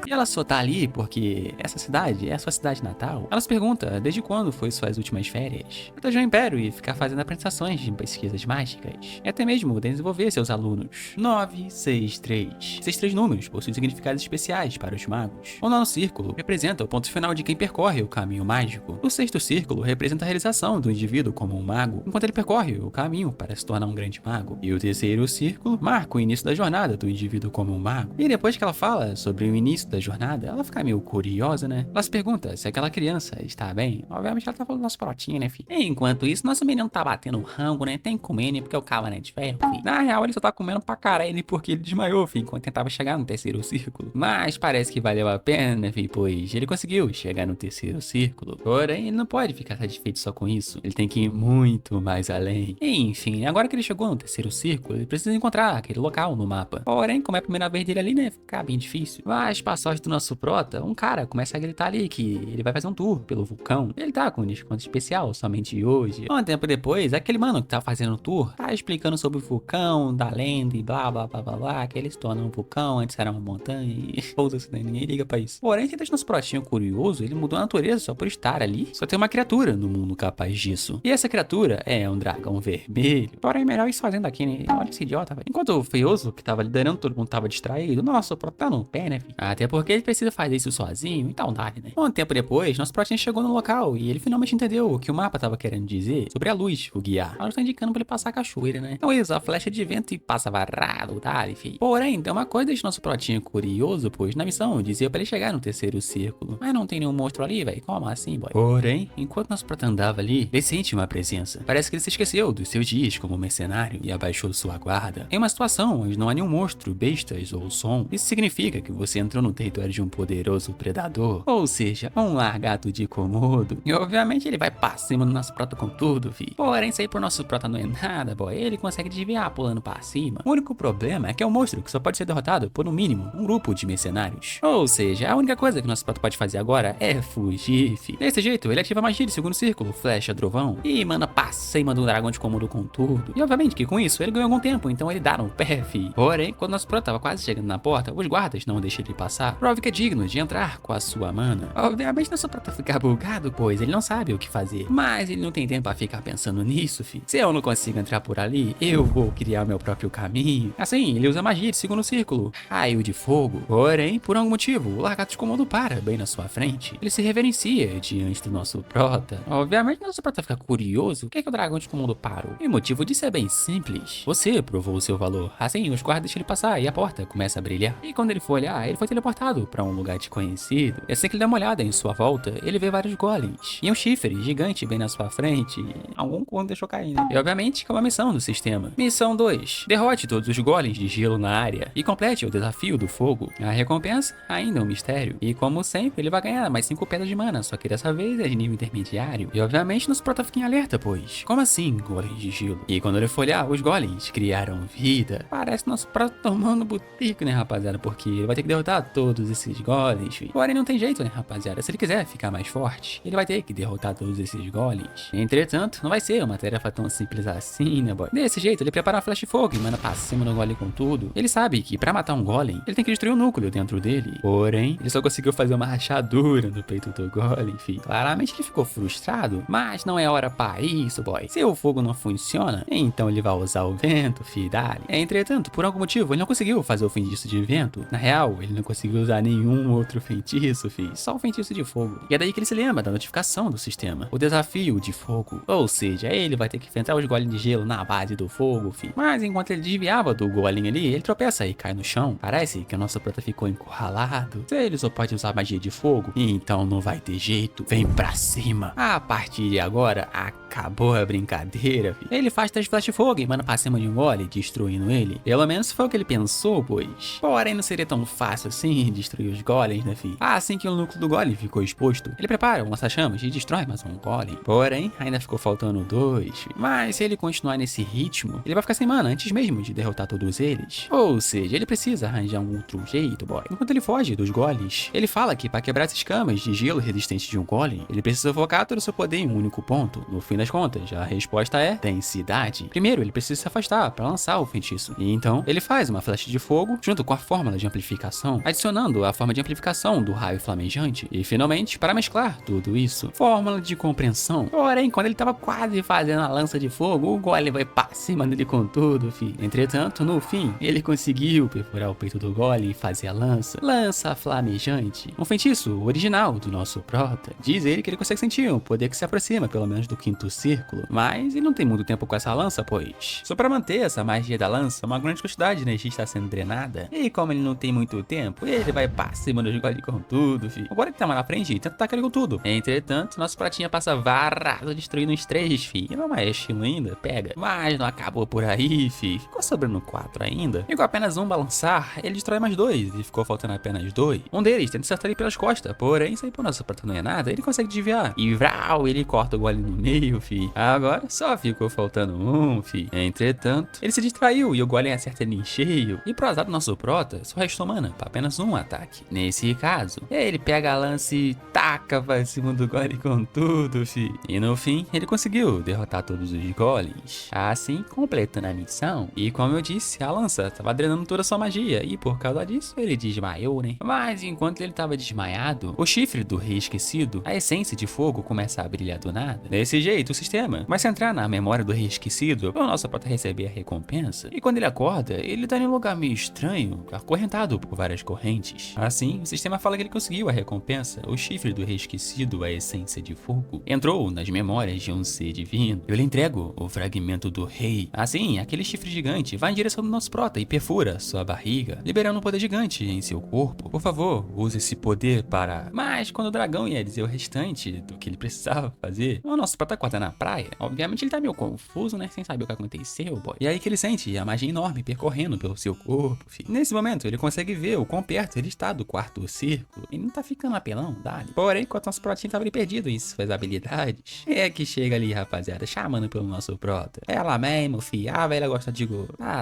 Speaker 1: E ela só tá ali porque essa cidade é a sua cidade natal. Ela se pergunta desde quando foi suas últimas férias. Proteger o Império e ficar fazendo apresentações de pesquisas mágicas. E até mesmo desenvolver seus alunos. 963. Esses três números possuem significados especiais para os magos. O nono círculo representa o ponto final de quem percorre o caminho mágico. O sexto círculo representa a realização do indivíduo como um mago, enquanto ele percorre o caminho para se tornar um grande mago. E o terceiro círculo marca o início da jornada do indivíduo como um mago. E depois que ela fala sobre o início da jornada, ela fica meio curiosa, né? Ela se pergunta se aquela criança está bem. Obviamente ela tá falando nosso protinho, né, filho? Enquanto isso, nosso menino tá batendo rango, né? Tem que comer, né? Porque o cabo, né, de ferro, filho. Na real, ele só tá comendo pra caralho porque ele desmaiou, filho, enquanto tentava chegar no terceiro círculo. Mas parece que valeu a pena, né, filho? Pois ele conseguiu chegar no terceiro círculo. Porém, ele não pode ficar satisfeito só com isso. Ele tem que ir muito mais além. Enfim, agora que ele chegou no terceiro círculo, ele precisa encontrar aquele local no mapa. Porém, como é a primeira vez dele ali, né? Fica bem difícil. Mas, pra sorte do nosso prota, um cara começa a gritar ali que ele vai fazer um tour pelo vulcão. Ele tá com um desconto especial somente hoje. Um tempo depois, aquele mano que tá fazendo o tour tá explicando sobre o vulcão, da lenda e blá blá blá blá blá, que ele se torna um vulcão, antes era uma montanha e pousa-se, né? Ninguém liga pra isso. Porém, se deixa nosso protinho curioso, ele mudou a natureza só por estar ali. Só tem uma criatura no mundo capaz disso. E essa criatura é um dragão vermelho. Porém, melhor isso fazendo aqui, né? Olha esse idiota, velho. Enquanto o feioso que tava liderando, todo mundo tava distraído, nosso prota tá no pé, né, filho? Até porque ele precisa fazer isso sozinho, então dá, né? Um tempo depois, nosso protinho chegou no local e ele finalmente entendeu o que o mapa tava querendo dizer sobre a luz, o guiar. Ela tá indicando pra ele passar a cachoeira, né? Então isso, a flecha de vento e passa varado, tá, filho? Porém, tem uma coisa deixa nosso protinho curioso, pois na missão dizia pra ele chegar no terceiro círculo. Mas não tem nenhum monstro ali, velho. Como assim, boy? Porém, enquanto nosso prota andava ali, ele sente uma presença. Parece que ele se esqueceu dos seus dias como mercenário e abaixou sua guarda. Em uma situação onde não há nenhum monstro, bestas ou som, isso significa que você entrou no território de um poderoso predador, ou seja, um largato de Komodo. E obviamente ele vai pra cima do nosso prota com tudo, fi. Porém, isso aí pro nosso prota não é nada, boy. Ele consegue desviar pulando pra cima. O único problema é que é um monstro que só pode ser derrotado por no mínimo um grupo de mercenários. Ou seja, a única coisa que nosso prota pode fazer agora é fugir, fi. Desse jeito, ele ativa a magia de segundo círculo, flecha, trovão, e manda pra cima do dragão de Komodo com tudo. E obviamente que com isso ele ganhou algum tempo, então ele dá no pé, fi. Porém, quando nosso prota tava quase chegando na porta, os guardas não deixam ele passar. Prova que é digno de entrar com a sua mana. Obviamente nosso prota fica bugado, pois ele não sabe o que fazer. Mas ele não tem tempo pra ficar pensando nisso, fi. Se eu não consigo entrar por ali, eu vou criar meu próprio caminho. Assim, ele usa magia de segundo círculo, raio de fogo. Porém, por algum motivo, o lagarto de Komodo para bem na sua frente. Ele se reverencia diante do nosso prota. Obviamente nosso prota fica curioso. O que é que o dragão de Komodo parou? E o motivo disso é bem simples. Você provou o seu valor. Assim, os guardas deixam ele passar e a porta começa a brilhar. E quando ele for olhar, ele foi teleportado pra um lugar desconhecido. E assim que ele dá uma olhada em sua volta, ele vê vários golems. E um chifre gigante bem na sua frente. Algum corno deixou cair, né? E obviamente que é uma missão do sistema. Missão 2. Derrote todos os golems de gelo na área e complete o desafio do fogo. A recompensa ainda é um mistério. E como sempre, ele vai ganhar mais 5 pedras de mana, só que dessa vez é de nível intermediário. E obviamente nosso prota fica em alerta, pois como assim golems de gelo? E quando ele for olhar, os golems criaram vida. Parece nosso prota tomando botico, né, rapaziada? Porque ele vai ter que derrotar todos esses golems, filho. Porém, não tem jeito, né, rapaziada? Se ele quiser ficar mais forte, ele vai ter que derrotar todos esses golems. Entretanto, não vai ser uma tarefa tão simples assim, né, boy? Desse jeito, ele prepara uma flash de fogo e manda pra cima do golem com tudo. Ele sabe que pra matar um golem, ele tem que destruir o núcleo dentro dele. Porém, ele só conseguiu fazer uma rachadura no peito do golem, filho. Claramente ele ficou frustrado, mas não é hora pra isso, boy. Se o fogo não funciona, então ele vai usar o vento, filho, dali. Entretanto, por algum motivo, ele não conseguiu fazer o feitiço de vento. Na real, ele não conseguiu usar nenhum outro feitiço, filho. Só o feitiço de fogo. E é daí que ele se lembra da notificação do sistema. O desafio de fogo. Ou seja, ele vai ter que enfrentar os golems de gelo na base do fogo, filho. Mas enquanto ele desviava do golem ali, ele tropeça e cai no chão. Parece que o nosso prota ficou encurralado. Se ele só pode usar magia de fogo, então não vai ter jeito. Vem pra cima. A partir de agora, acabou a brincadeira, filho. Ele faz 3 flash de fogo e manda pra cima de um golem, destruindo ele. Pelo menos foi o que ele pensou, pois. Porém, não seria tão fácil assim destruir os golems, né, filho? Assim que o núcleo do golem ficou exposto, ele prepara um lança-chamas e destrói mais um golem. Porém, ainda ficou faltando 2, filho. Mas se ele continuar nesse ritmo, ele vai ficar sem mana antes mesmo de derrotar todos eles. Ou seja, ele precisa arranjar um outro jeito, boy. Enquanto ele foge dos golems, ele fala que para quebrar essas camas de gelo resistente de um golem, ele precisa focar todo o seu poder em um único ponto. No fim das contas, a resposta é densidade. Primeiro, ele precisa se afastar para lançar o feitiço. E então, ele faz uma flecha de fogo junto com a fórmula de amplificação, adicionando a forma de amplificação do raio flamejante. E finalmente, para mesclar tudo isso, fórmula de compreensão. Porém, quando ele tava quase fazendo a lança de fogo, o golem vai pra cima dele com tudo, filho. Entretanto, no fim, ele conseguiu perfurar o peito do golem e fazer a lança flamejante. Um feitiço original do nosso prota. Diz ele que ele consegue sentir um poder que se aproxima pelo menos do 5º círculo, mas ele não tem muito tempo com essa lança, pois só para manter essa magia da lança, uma grande quantidade de energia está sendo drenada. E como ele não tem muito tempo, ele vai pra cima dos golems com tudo, filho. Agora ele tá mais na frente e tenta atacar ele com tudo. Entretanto, nosso pratinha passa varado destruindo os 3, filho. E não é estilo ainda, pega. Mas não acabou por aí, filho. Ficou sobrando 4 ainda. E com apenas um balançar, ele destrói mais 2 e ficou faltando apenas 2. Um deles tenta acertar ele pelas costas, porém, isso aí pro nosso prata não é nada, ele consegue desviar. E vrau, ele corta o golem no meio, filho. Agora só ficou faltando um, filho. Entretanto, ele se distraiu e o golem acerta ele em cheio. E pro azar do nosso prota, só restou mana pra apenas um ataque. Nesse caso, ele pega a lança e taca pra cima do golem com tudo, filho. E no fim, ele conseguiu derrotar todos os golems, assim completando a missão. E como eu disse, a lança tava drenando toda a sua magia e por causa disso ele desmaiou, né? Mas enquanto ele tava desmaiado, o chifre do rei esquecido, a essência de fogo, começa a brilhar do nada. Desse jeito, o sistema vai se entrar na memória do rei esquecido para o nosso prota receber a recompensa. E quando ele acorda, ele tá em um lugar meio estranho, acorrentado por várias correntes. Assim, o sistema fala que ele conseguiu a recompensa, o chifre do rei esquecido, a essência de fogo. Entrou nas memórias de um ser divino. Eu lhe entrego o fragmento do rei. Assim, aquele chifre gigante vai em direção do nosso prota e perfura sua barriga, liberando um poder gigante em seu corpo. Por favor, use esse poder para... Mas quando o dragão ia dizer o restante do que ele precisava fazer, o nosso prota acorda na praia. Obviamente ele tá meio confuso, né? Sem saber o que aconteceu, boy. E aí que ele sente a magia enorme percorrendo pelo seu corpo, filho. Nesse momento, ele consegue ver o quão perto ele está do 4º círculo. Ele não tá ficando apelão, dali. Porém, enquanto nosso protinho tava ali perdido em suas habilidades, é que chega ali, rapaziada, chamando pelo nosso prota. Ela mesmo, fi. A velha gosta de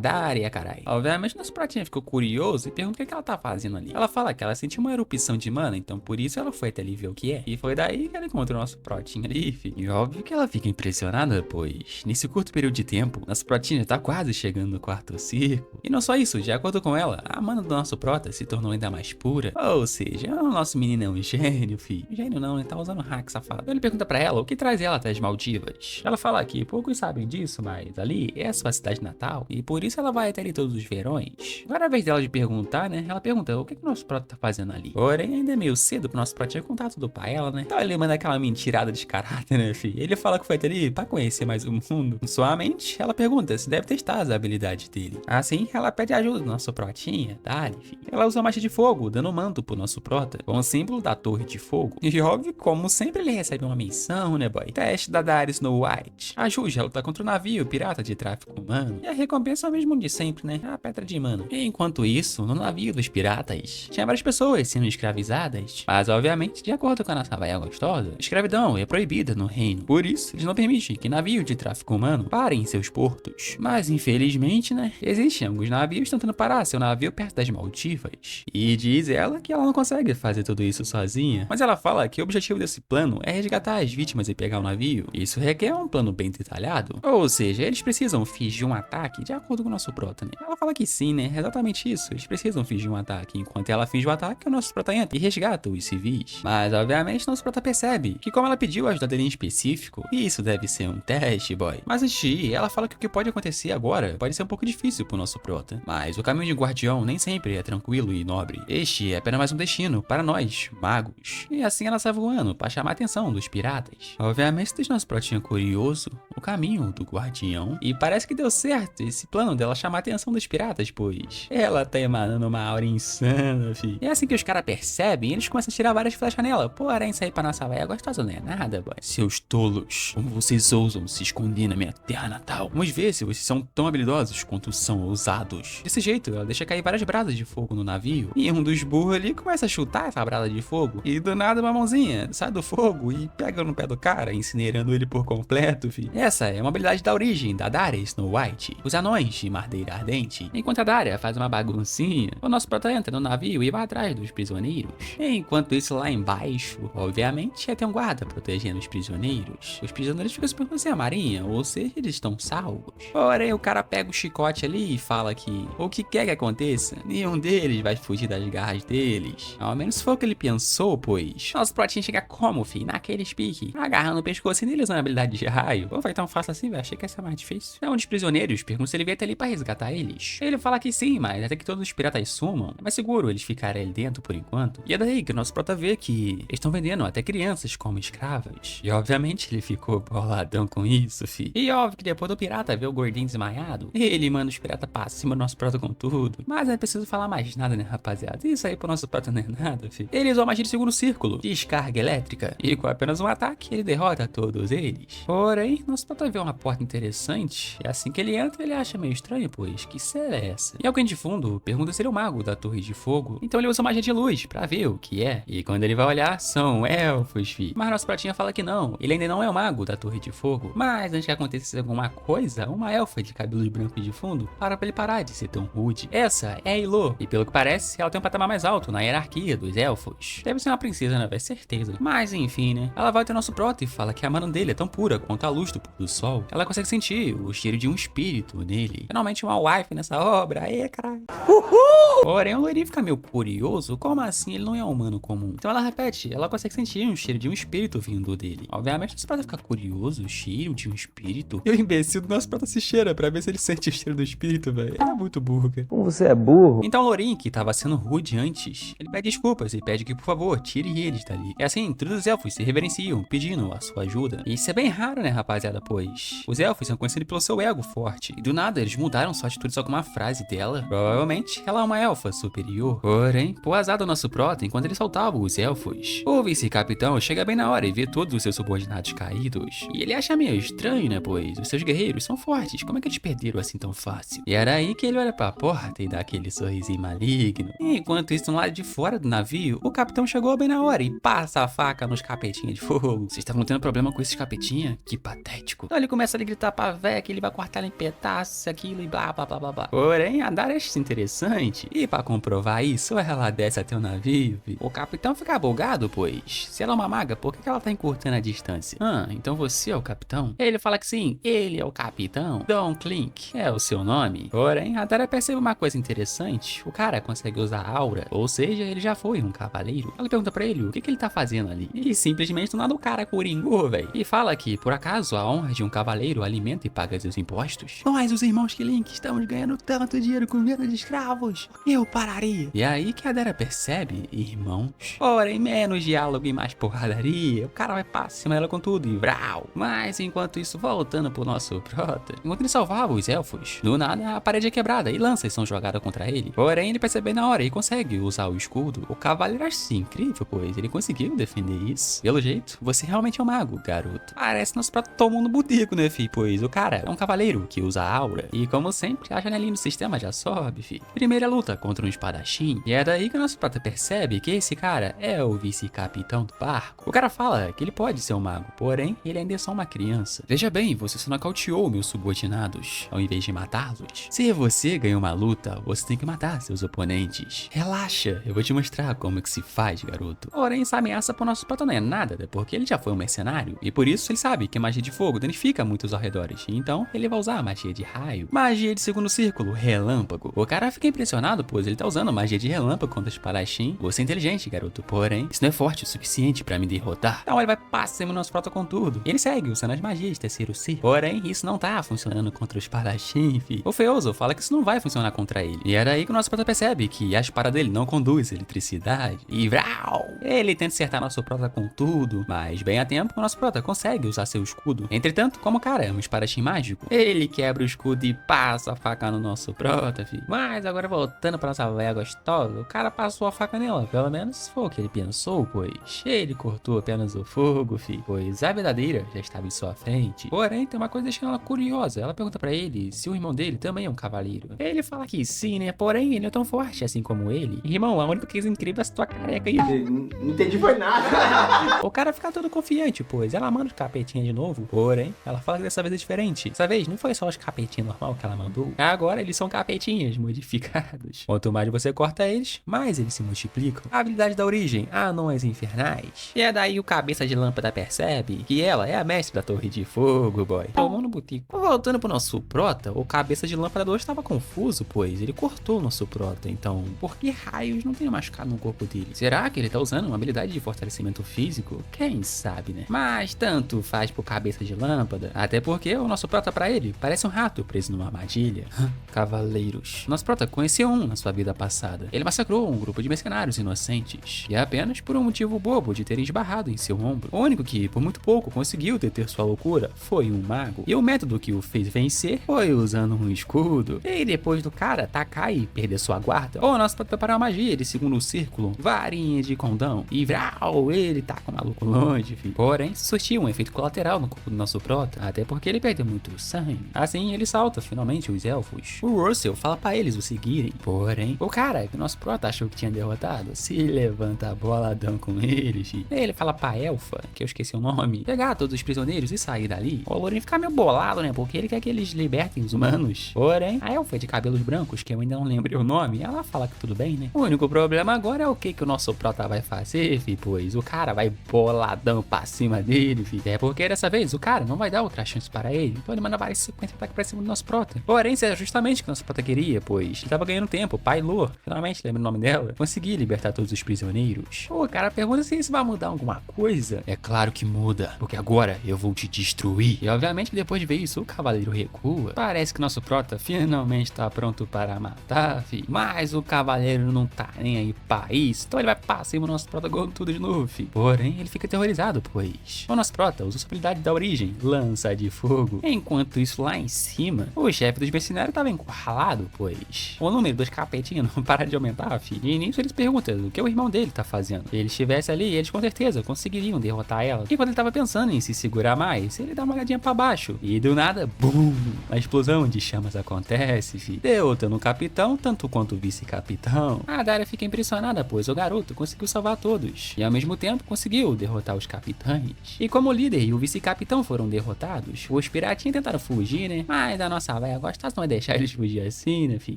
Speaker 1: Daria, caralho. Obviamente, nosso pratinha ficou curioso e pergunta o que ela tá fazendo ali. Ela fala que ela sentiu uma erupção de mana, então por isso ela foi até ali ver o que é. E foi daí que ela encontrou o nosso protinho ali, fi. E óbvio que ela fica impressionada, pois nesse curto período de tempo, nosso protinho tá quase chegando no 4º círculo. E não só isso, de acordo com ela, a mana do nosso prota se tornou ainda mais pura. Ou seja, o nosso menino é um gênio, fi. Gênio não, ele tá usando hack, safado. Então ele pergunta pra ela o que traz ela até as Maldivas. Ela fala que poucos sabem disso, mas ali é a sua cidade natal e por isso ela vai até ali todos os verões. Agora é a vez dela de perguntar, né? Ela pergunta o que o nosso prota tá fazendo ali. Porém, ainda é meio cedo pro nosso prota contar tudo pra ela, né? Então ele manda aquela mentirada descarada, né, fi? Ele fala fala com o Fett ali pra conhecer mais o mundo. Em sua mente, ela pergunta se deve testar as habilidades dele. Assim, ela pede ajuda do nosso protinha, Dalif. Ela usa a marcha de fogo, dando manto pro nosso prota, com o símbolo da torre de fogo. E óbvio, como sempre, ele recebe uma missão, né, boy? Teste da Daenerys Snow White. Ajude a lutar contra o navio pirata de tráfico humano. E a recompensa é o mesmo de sempre, né? A pedra de mano. E enquanto isso, no navio dos piratas, tinha várias pessoas sendo escravizadas. Mas, obviamente, de acordo com a nossa vaia gostosa, a escravidão é proibida no reino. Por isso, eles não permitem que navios de tráfico humano parem em seus portos. Mas, infelizmente, né? Existem alguns navios tentando parar seu navio perto das Maldivas. E diz ela que ela não consegue fazer tudo isso sozinha. Mas ela fala que o objetivo desse plano é resgatar as vítimas e pegar o navio. Isso requer um plano bem detalhado. Ou seja, eles precisam fingir um ataque de acordo com o nosso prota, né? Ela fala que sim, né? É exatamente isso. Eles precisam fingir um ataque. Enquanto ela finge o ataque, o nosso prota entra e resgata os civis. Mas, obviamente, nosso prota percebe que como ela pediu a ajuda dele em específico, isso deve ser um teste, boy. Mas antes de ir, ela fala que o que pode acontecer agora pode ser um pouco difícil pro nosso prota. Mas o caminho de guardião nem sempre é tranquilo e nobre. Este é apenas mais um destino para nós, magos. E assim ela sai voando para chamar a atenção dos piratas. Obviamente, deixa nosso protinha curioso o caminho do guardião. E parece que deu certo esse plano dela chamar a atenção dos piratas, pois ela tá emanando uma aura insana, fi. E é assim que os caras percebem, eles começam a tirar várias flechas nela. Porém, sair pra nossa vaia gostosa não é nada, boy. Seus tolos, como vocês ousam se esconder na minha terra natal? Vamos ver se vocês são tão habilidosos quanto são ousados. Desse jeito, ela deixa cair várias brasas de fogo no navio. E um dos burros ali começa a chutar essa brasa de fogo. E do nada uma mãozinha sai do fogo e pega no pé do cara, incinerando ele por completo, fi. Essa é uma habilidade da origem da Daenerys Snow White, os anões de Madeira Ardente. Enquanto a Daria faz uma baguncinha, o nosso prota entra no navio e vai atrás dos prisioneiros. Enquanto isso, lá embaixo, obviamente, tem um guarda protegendo os prisioneiros. Os prisioneiros ficam se perguntando se é a marinha, ou seja, eles estão salvos. Porém, o cara pega o chicote ali e fala que o que quer que aconteça, nenhum deles vai fugir das garras deles. Ao menos foi o que ele pensou, pois nosso protinho chega como, fi? Naquele pique, agarrando o pescoço e nele usando a habilidade de raio. Ou foi tão fácil assim, velho? Achei que ia ser mais difícil. Um dos prisioneiros pergunta se ele veio até ali pra resgatar eles. Ele fala que sim, mas até que todos os piratas sumam, é mais seguro eles ficarem ali dentro por enquanto. E é daí que o nosso prota vê que eles estão vendendo até crianças como escravas. E obviamente ele ficou boladão com isso, fi. E óbvio que depois do pirata ver o gordinho desmaiado, ele manda os piratas pra cima do nosso prota com tudo. Mas não é preciso falar mais nada, né, rapaziada? Isso aí pro nosso prota não é nada, fi. Ele usou a magia de segundo círculo, descarga elétrica, e com apenas um ataque ele derrota todos eles. Porém, nosso prota vê uma porta interessante, e assim que ele entra, ele acha meio estranho, pois que cena é essa? E alguém de fundo pergunta se ele é o mago da torre de fogo, então ele usa magia de luz pra ver o que é. E quando ele vai olhar, são elfos, fi. Mas nosso pratinha fala que não, ele ainda não é o mago da torre de fogo. Mas antes que acontecesse alguma coisa, uma elfa de cabelos brancos de fundo para pra ele parar de ser tão rude. Essa é a Ilo, e pelo que parece, ela tem um patamar mais alto na hierarquia dos elfos. Deve ser uma princesa, né, velho? Certeza. Mas enfim, né? Ela vai até nosso prota e fala que a mana dele é tão pura quanto a luz do pôr do sol. Ela consegue sentir o cheiro de um espírito nele. Finalmente uma wife nessa obra. Aê, caralho. Uhul! Porém, o loirinho fica meio curioso. Como assim? Ele não é um humano comum. Então ela repete. Ela consegue sentir um cheiro de um espírito vindo dele. Obviamente, nosso prota fica curioso. O cheiro de um espírito. E o imbecil do nosso prota se cheira pra ver se ele sente o cheiro do espírito, velho. É muito burro, cara.
Speaker 3: Como você é burro?
Speaker 1: Então o loirinho, que tava sendo rude antes, ele pede desculpas e pede que, por favor, tire eles dali. É assim, todos os elfos se reverenciam, pedindo a sua ajuda. E isso é bem raro, né, rapaziada? Pois os elfos são conhecidos pelo seu ego forte. E do nada, eles mudaram sua atitude só com uma frase dela. Provavelmente, ela é uma elfa superior. Porém, por azar do nosso prota, enquanto ele soltava os elfos, o vice-capitão chega bem na hora e vê todos os seus subordinados caídos. E ele acha meio estranho, né? Pois os seus guerreiros são fortes. Como é que eles perderam assim tão fácil? E era aí que ele olha pra porta e dá aquele sorrisinho maligno. E enquanto isso, no lado de fora do navio, o capitão chegou bem na hora e passa a faca nos capetinhas de fogo. Vocês estavam tendo problema com esses capetinhas? Que patético. Então ele começa a gritar pra véia que ele vai cortar ela em pedaços, aquilo e blá blá blá blá blá. Porém, a Daria acha interessante. E pra comprovar isso, ela desce até o navio. O capitão fica bugado, pois se ela é uma maga, por que ela tá encurtando a distância? Então você é o capitão? Ele fala que sim, ele é o capitão. Don Clink é o seu nome. Porém, a Daria percebe uma coisa interessante. O cara consegue usar aura, ou seja, ele já foi um cavaleiro. Ela pergunta pra ele o que ele tá fazendo ali. E simplesmente do nada o cara coringou, velho. E fala que, por acaso, a honra de um cavaleiro alimenta e paga seus impostos. Nós, os irmãos Clink, estamos ganhando tanto dinheiro com venda de escravos. Eu pararia. E aí que a Daria percebe, irmãos. Porém, menos diálogo e mais porradaria. O cara vai pra cima dela com tudo e vral. Mas enquanto isso, voltando pro nosso prota, enquanto ele salvava os elfos, do nada a parede é quebrada e lanças são jogadas contra ele. Porém, ele percebe na hora e consegue usar o escudo. O cavaleiro acha incrível, pois ele conseguiu defender isso. Pelo jeito, você realmente é um mago, garoto. Parece nosso prota tomou no boteco, né, fi? Pois o cara é um cavaleiro que usa aura. E como sempre, a janelinha do sistema já sobe, fi. Primeira luta contra um espadachim. E é daí que o nosso prota percebe que esse cara é o vice-capitão do barco. O cara fala que ele pode ser um mago, porém, ele ainda é só uma criança. Veja bem, você só nocauteou meus subordinados, ao invés de matá-los. Se você ganhou uma luta, você tem que matar seus oponentes. Relaxa, eu vou te mostrar como é que se faz, garoto. Porém, essa ameaça pro nosso prota não é nada, né? Porque ele já foi um mercenário. E por isso ele sabe que magia de fogo danifica muitos arredores. Então, ele vai usar magia de raio. Magia de segundo círculo, relâmpago. O cara fica impressionado, pois ele tá usando magia de relâmpago contra o espadachim. Você é inteligente, garoto. Porém, isso não é forte o suficiente pra me derrotar. Então ele vai passar no nosso prota com tudo. Ele segue usando as magias de terceiro círculo. Porém, isso não tá funcionando contra o espadachim, fi. O Feoso fala que isso não vai funcionar contra ele. E é daí que o nosso prota percebe que a espada dele não conduz eletricidade. E vral! Ele tenta acertar nosso prota com tudo, mas bem a tempo, o nosso prota consegue usar seu escudo. Entretanto, como o cara é um espadachim mágico, ele quebra o escudo e passa a faca no nosso prota, fi. Mas agora voltando pra nossa véia gostosa, o cara passou a faca nela. Pelo menos foi o que ele pensou, pois ele cortou apenas o fogo, fi. Pois a verdadeira já estava em sua frente. Porém, tem uma coisa deixando ela curiosa. Ela pergunta pra ele se o irmão dele também é um cavaleiro. Ele fala que sim, né? Porém, ele não é tão forte assim como ele. Irmão, a única coisa incrível é essa tua careca aí.
Speaker 2: Não entendi foi nada.
Speaker 1: O cara fica todo confiante, pois ela manda os capetinhas de novo. Porém, ela fala que dessa vez é diferente. Dessa vez, não foi só os capetinhos normal que ela mandou. Agora, eles são capetinhas modificados. Quanto mais você corta eles, mais eles se multiplicam. A habilidade da origem, anões infernais. E é daí o cabeça de lâmpada percebe que ela é a mestre da torre de fogo, boy. Tomou no botico. Voltando pro nosso prota, o cabeça de lâmpada 2 estava confuso, pois ele cortou o nosso prota. Então, por que raios não tem machucado no corpo dele? Será que ele tá usando uma habilidade de fortalecimento físico? Quem sabe, né? Mas tanto faz pro cabeça de lâmpada, até porque o nosso prota pra ele parece um rato preso numa armadilha. Cavaleiros. Nosso prota conheceu um na sua vida passada. Ele massacrou um grupo de mercenários inocentes, e apenas por um motivo bobo de terem esbarrado em seu ombro. O único que, por muito pouco, conseguiu deter sua loucura foi um mago. E o método que o fez vencer foi usando um escudo. E depois do cara atacar e perder sua guarda, o nosso prota preparar uma magia de segundo círculo, varinha de condão. E vral, ele tá com o maluco longe, filho. Porém, surtiu um efeito colateral no corpo do nosso prota, até porque ele perdeu muito sangue. Assim, ele salta finalmente os elfos. O Russell fala pra eles o seguirem. Porém, o cara que o nosso prota achou que tinha derrotado se levanta boladão com eles, filho. Ele fala pra Elfa, que eu esqueci o nome, pegar todos os prisioneiros e sair dali. O Lourinho fica meio bolado, né? Porque ele quer que eles libertem os humanos. Porém, a Elfa de cabelos brancos, que eu ainda não lembrei o nome, ela fala que tudo bem, né? O único problema agora é o que o nosso prota vai fazer, fi, pois o cara vai boladão pra cima dele, fi. É porque dessa vez o cara não vai dar outra chance para ele, então ele manda vários 50 ataques pra cima do nosso prota. Porém, isso é justamente o que o nosso prota queria, pois ele tava ganhando tempo. Pailor, finalmente lembra o nome dela, consegui libertar todos os prisioneiros. O cara pergunta se isso vai mudar alguma coisa. É claro que muda, porque agora eu vou te destruir. E obviamente depois de ver isso, o cavaleiro recua. Parece que nosso prota finalmente tá pronto para matar, fi. Mas o cavaleiro não tá nem aí pra isso, então ele vai passar cima do nosso prota com tudo de novo, fi. Porém, ele fica aterrorizado, pois o nosso prota usa sua habilidade da origem, lança de fogo. Enquanto isso, lá em cima, o chefe dos mercenários tava encurralado, pois o número dos capetinhos não para de aumentar, fi. E nisso eles perguntam o que o irmão dele tá fazendo. Se ele estivesse ali, eles com certeza conseguiriam derrotar ela. E quando ele tava pensando em se segurar mais, ele dá uma olhadinha pra baixo. E do nada, BUM! A explosão de chamas acontece, fi. Derrotando o capitão, tanto quanto o vice-capitão. A Daria fica impressionada, pois o garoto conseguiu salvar todos. E ao mesmo tempo conseguiu derrotar os capitães. E como o líder e o vice-capitão foram derrotados, os piratinhos tentaram fugir, né? Mas a nossa véia gostosa não vai deixar eles fugir assim, né, fi?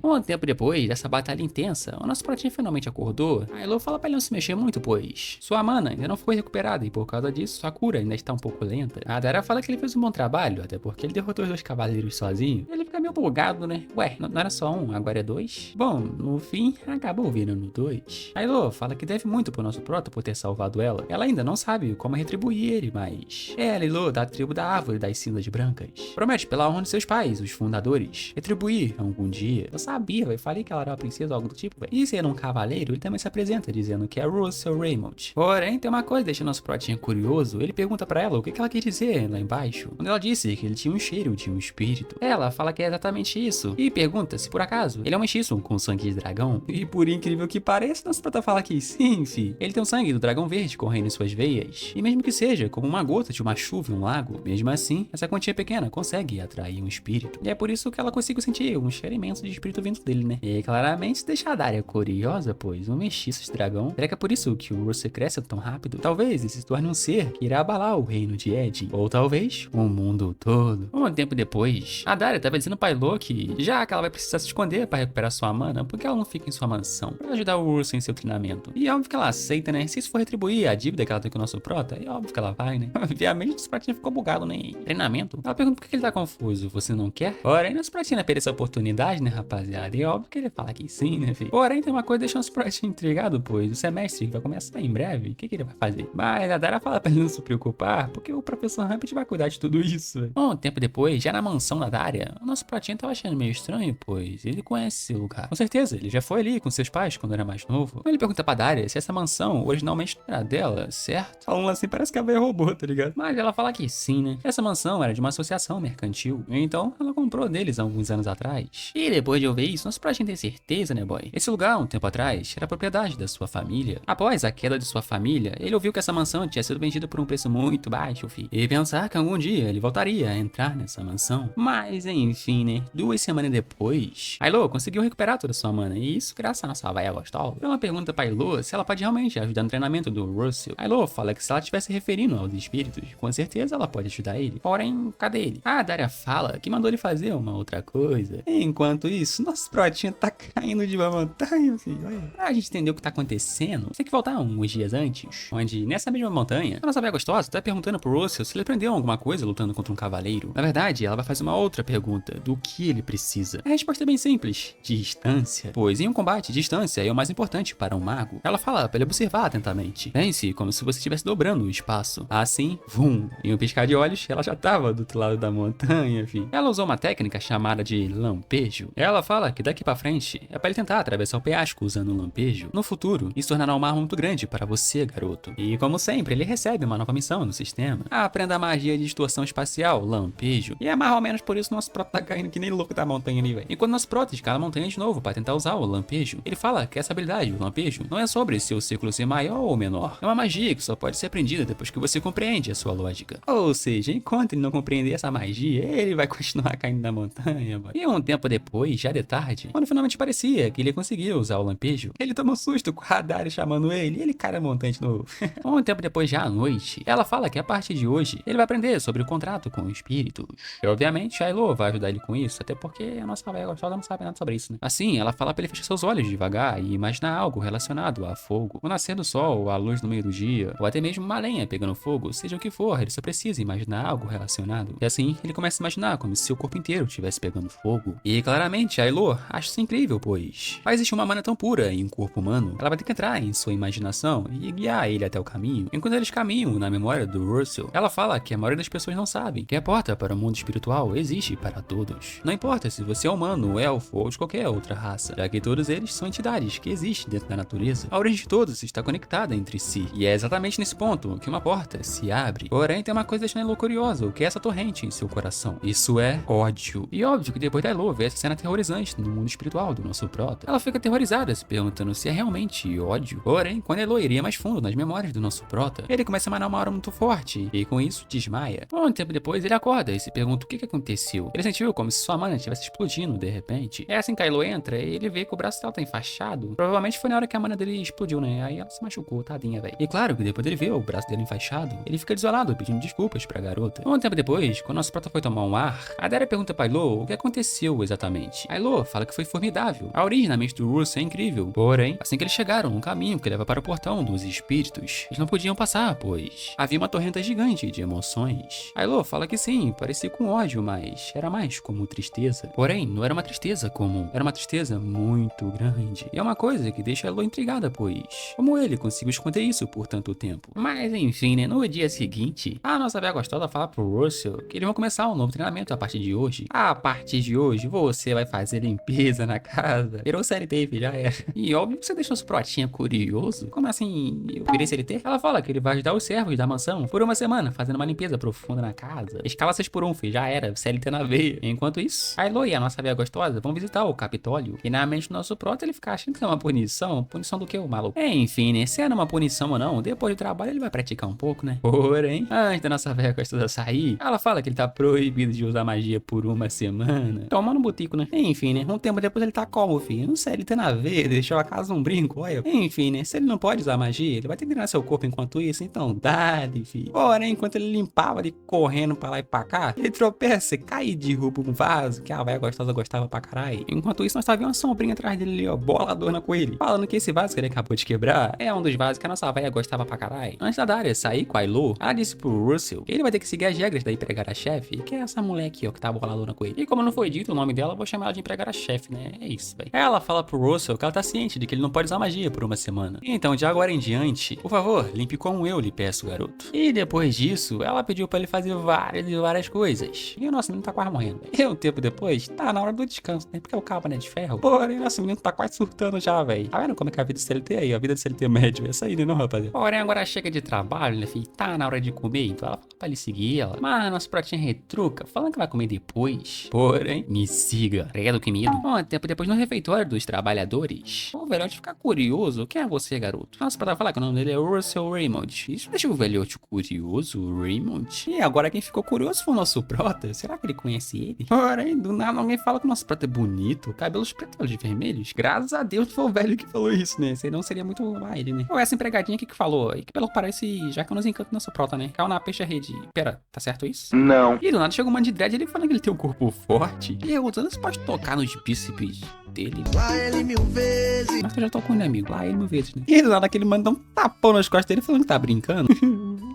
Speaker 1: Um tempo depois dessa batalha intensa, o nosso pratinho finalmente acordou. A Elo fala pra ele não se mexer muito, pois sua mana ainda não foi recuperada e por causa disso, sua cura ainda está um pouco lenta. A Daria fala que ele fez um bom trabalho, até porque ele derrotou os dois cavaleiros sozinho. Ele fica meio bugado, né? Ué, não era só um, agora é dois? Bom, no fim, acabou virando dois. A Elo fala que deve muito pro nosso prota por ter salvado ela. Ela ainda não sabe como retribuir ele, mas ela, Elo, da tribo da árvore das cinzas brancas, promete pela honra de seus pais, os fundadores, retribuir algum dia. Eu sabia, velho, falei que ela era uma princesa ou algo do tipo, velho. E sendo um cavaleiro, ele também se apresenta dizendo que é Russell Raymond. Porém, tem uma coisa deixa nosso protinha curioso. Ele pergunta pra ela o que ela quer dizer lá embaixo, quando ela disse que ele tinha um cheiro de um espírito. Ela fala que é exatamente isso, e pergunta se por acaso ele é um mestiço com sangue de dragão. E por incrível que pareça, nosso prota fala que sim, fi. Ele tem o sangue do dragão verde correndo em suas veias, e mesmo que seja como uma gota de uma chuva em um lago, mesmo assim, essa quantia pequena consegue atrair um espírito. E é por isso que ela consegue sentir um cheiro imenso de espírito vindo dele, né? E claramente deixa a Daria curiosa, pois um mestiço de dragão. Será que é por isso que o Russell cresce tão rápido? Talvez esse se torne um ser que irá abalar o reino de Ed, ou talvez o mundo todo. Um tempo depois, a Daria estava dizendo para Ilo que já que ela vai precisar se esconder para recuperar sua mana, porque ela não fica em sua mansão para ajudar o Russell em seu treinamento. E é óbvio que ela aceita, né? Se isso for retribuir a dívida que ela tem com o nosso prota, é óbvio que ela vai, né? Obviamente, nosso pratinha ficou bugado, né? Treinamento. Ela pergunta por que ele tá confuso. Você não quer? Porém, nosso pratinha perde essa oportunidade, né, rapaziada? E é óbvio que ele fala que sim, né, filho? Porém, tem uma coisa que deixa nosso pratinha intrigado, pois o semestre vai começar em breve. O que ele vai fazer? Mas a Dara fala pra ele não se preocupar, porque o professor Rampant vai cuidar de tudo isso. Um tempo depois, já na mansão da Daria, o nosso pratinha tava achando meio estranho, pois ele conhece esse lugar. Com certeza, ele já foi ali com seus pais quando era mais novo. Então ele pergunta pra Daria se essa mansão originalmente não era dela, certo? Falando assim, parece que a velha roubou, tá ligado? Mas ela fala que sim, né? Essa mansão era de uma associação mercantil, então ela comprou deles há alguns anos atrás. E depois de ouvir isso, nosso pratinha tem certeza, né, boy? Esse lugar, um tempo atrás, era propriedade da sua família. Após a queda de sua família, ele ouviu que essa mansão tinha sido vendida por um preço muito baixo, fi. E pensar que algum dia ele voltaria a entrar nessa mansão. Mas, enfim, né? 2 semanas depois, a Ilo conseguiu recuperar toda a sua mana, e isso graças à nossa vaia gostosa. Ela pergunta pra Ilo se ela pode realmente ajudar no treinamento do Russell. A Ilo fala que se ela estivesse referindo aos espíritos, com certeza ela pode ajudar ele. Porém, cadê ele? A Daria fala que mandou ele fazer uma outra coisa. Enquanto isso, nosso protinha tá caindo de uma montanha, filho. Olha. Pra gente entender o que tá acontecendo, você tem que voltar uns dias antes, onde nessa mesma montanha, a nossa velha gostosa tá perguntando pro Russell se ele aprendeu alguma coisa lutando contra um cavaleiro. Na verdade, ela vai fazer uma outra pergunta, do que ele precisa. A resposta é bem simples, distância. Pois em um combate, distância é o mais importante para um mago. Ela fala pra ele observar atentamente. Pense como se você estivesse dobrando o espaço. Assim, vum, em um piscar de olhos, ela já tava do outro lado da montanha, fi. Ela usou uma técnica chamada de lampejo. Ela fala que daqui pra frente é pra ele tentar atravessar o penhasco usando um lampejo. No futuro, isso tornará uma arma muito grande para você, garoto. E como sempre, ele recebe uma nova missão no sistema. Aprenda a magia de distorção espacial, lampejo. E é mais ou menos por isso nosso prota tá caindo que nem louco da montanha ali, velho. Enquanto nosso prota escala a montanha de novo para tentar usar o lampejo, ele fala que essa habilidade, o lampejo, não é sobre seu círculo ser maior ou menor. É uma magia que só pode ser aprendida depois que você compreende a sua lógica. Ou seja, enquanto ele não compreender essa magia, ele vai continuar caindo da montanha, boy. E um tempo depois, já de tarde, quando finalmente parecia que ele conseguia usar o lampejo, ele tomou susto com a Daria chamando ele, e ele cai na montanha de novo. Um tempo depois, já à noite, ela fala que a partir de hoje, ele vai aprender sobre o contrato com espíritos. E obviamente, a Ilo vai ajudar ele com isso, até porque a nossa velha gostosa não sabe nada sobre isso, né? Assim, ela fala pra ele fechar seus olhos devagar e imaginar algo relacionado a fogo. O nascer do sol, a luz no meio do dia, ou até mesmo uma lenha pegando fogo, seja o que for, ele só precisa imaginar algo relacionado. E assim, ele começa a imaginar como se seu corpo inteiro estivesse pegando fogo. E claramente, a Ilo acha isso incrível, pois vai existir uma mana tão pura em um corpo humano, ela vai ter que entrar em sua imaginação e guiar ele até o caminho. Enquanto eles caminham na memória do Russell, ela fala que a maioria das pessoas não sabe que a porta para o mundo espiritual existe para todos. Não importa se você é humano, elfo ou de qualquer outra raça, já que todos eles são entidades que existem dentro da natureza. A origem de todos está conectada entre si, e é exatamente nesse ponto que uma porta se abre. Porém, tem uma coisa deixando Elo curiosa, o que é essa torrente em seu coração? Isso é ódio. E óbvio que depois da Elo ver essa cena aterrorizante no mundo espiritual do nosso prota, ela fica aterrorizada, se perguntando se é realmente ódio. Porém, quando Elo iria mais fundo nas memórias do nosso prota, ele começa a emanar uma aura muito forte, e com isso desmaia. Um tempo depois, ele acorda e se pergunta o que aconteceu. Ele sentiu como se sua mana estivesse explodindo de repente. É assim que a Elo entra e ele vê que o braço dela tá enfaixado. Provavelmente foi na hora que a mana dele explodiu, né? Aí ela se machucou, tadinha, velho. E claro que depois dele ver o braço dele enfaixado, ele fica desolado, pedindo desculpas pra garota. Um tempo depois, quando nosso prota foi tomar um ar, a Daria pergunta pra Elo o que aconteceu exatamente. A Elo fala que foi formidável. A origem na mente do Russell é incrível. Porém, assim que eles chegaram no caminho que leva para o portão dos espíritos, eles não podiam passar, pois havia uma torrenta gigante de emoções. A Elo fala que sim, parecia com ódio, mas era mais como tristeza. Porém, não era uma tristeza comum, era uma tristeza muito grande. E é uma coisa que deixa a Elo intrigada, pois como ele conseguiu esconder isso por tanto tempo? Mas enfim, né, no dia seguinte, a nossa velha gostosa fala pro Russell que eles vão começar um novo treinamento a partir de hoje. A partir de hoje, você vai fazer limpeza na casa. Virou CLT, filho, já era. E óbvio que você deixou sua protinha curioso. Como assim, eu virei CLT? Ela fala que ele vai ajudar os servos da mansão mansão por uma semana, fazendo uma limpeza profunda na casa. Escala 6 por 1, filho, já era, CLT na veia. Enquanto isso, a Elo e a nossa veia gostosa vão visitar o Capitólio. E na mente do nosso prota, ele fica achando que é uma punição. Punição do que, o maluco? Enfim, né? Se é uma punição ou não, depois do trabalho ele vai praticar um pouco, né? Porém, antes da nossa veia gostosa sair, ela fala que ele tá proibido de usar magia por uma semana. Toma no botico, né? Enfim, né? Um tempo depois ele tá como, filho? Não sei, ele tá na veia, deixou a casa um brinco, olha. Enfim, né? Se ele não pode usar magia, ele vai ter que treinar seu corpo enquanto isso, então dá-lhe, filho. Porém, enquanto ele limpava ali, correndo pra lá e pra cá, ele tropeça, cai e derruba um vaso que a véia gostosa gostava pra caralho. Enquanto isso, nós tá vendo uma sombrinha atrás dele ali, ó, boladona com ele, falando que esse vaso que ele acabou de quebrar é um dos vasos que a nossa véia gostava pra caralho. Antes da Daria sair com a Elo, ela disse pro Russell que ele vai ter que seguir as regras da empregada-chefe, que é essa mulher aqui, ó, que tá boladona com ele. E como não foi dito o nome dela, eu vou chamar ela de empregada-chefe, né? É isso, velho. Ela fala pro Russell que ela tá ciente de que ele não pode usar magia por uma semana. Então, de agora em diante, por favor, limpe como eu lhe peço, garoto. E depois disso, ela pediu pra ele fazer várias coisas. E o nosso menino tá quase morrendo. E um tempo depois, tá na hora do descanso, né? Porque o cabo, né, de ferro. Porém, nosso menino tá quase surtando já, velho. Tá vendo como é que é a vida de CLT aí? A vida de CLT médio é essa aí, né, não, rapaziada? Porém, agora chega de trabalho, né, filho? Tá na hora de comer, então ela fala pra ele seguir ela. Mas nosso pratinho retruca, falando que vai comer depois. Porém, me siga. Credo que medo. Um tempo depois, no refeitório dos trabalhadores, o velhote fica curioso. Quem é você, garoto? Nossa, pra falar que o nome dele é Russell Raymond. Isso deixa o velhote curioso, Raymond. E agora quem ficou curioso foi o nosso prota. Será que ele conhece ele? Porém, do nada alguém fala que o nosso prota é bonito, cabelos pretos, olhos vermelhos. Graças a Deus foi o velho que falou isso, né? Senão seria muito a ele, né? Ou essa empregadinha aqui que falou, e que pelo que parece já que nos encanta nosso prota, né? Caiu na peixe-rede. Pera, tá certo isso?
Speaker 2: Não.
Speaker 1: E do nada chegou um man de dread, ele falando que ele tem um corpo forte. E eu, você pode tocar nos bíceps dele?
Speaker 3: Lá ele 1000 vezes.
Speaker 1: Nossa, eu já tô com ele, amigo. Lá ele 1000 vezes, né? E do nada aquele mano dá um tapão nas costas dele falando que tá brincando.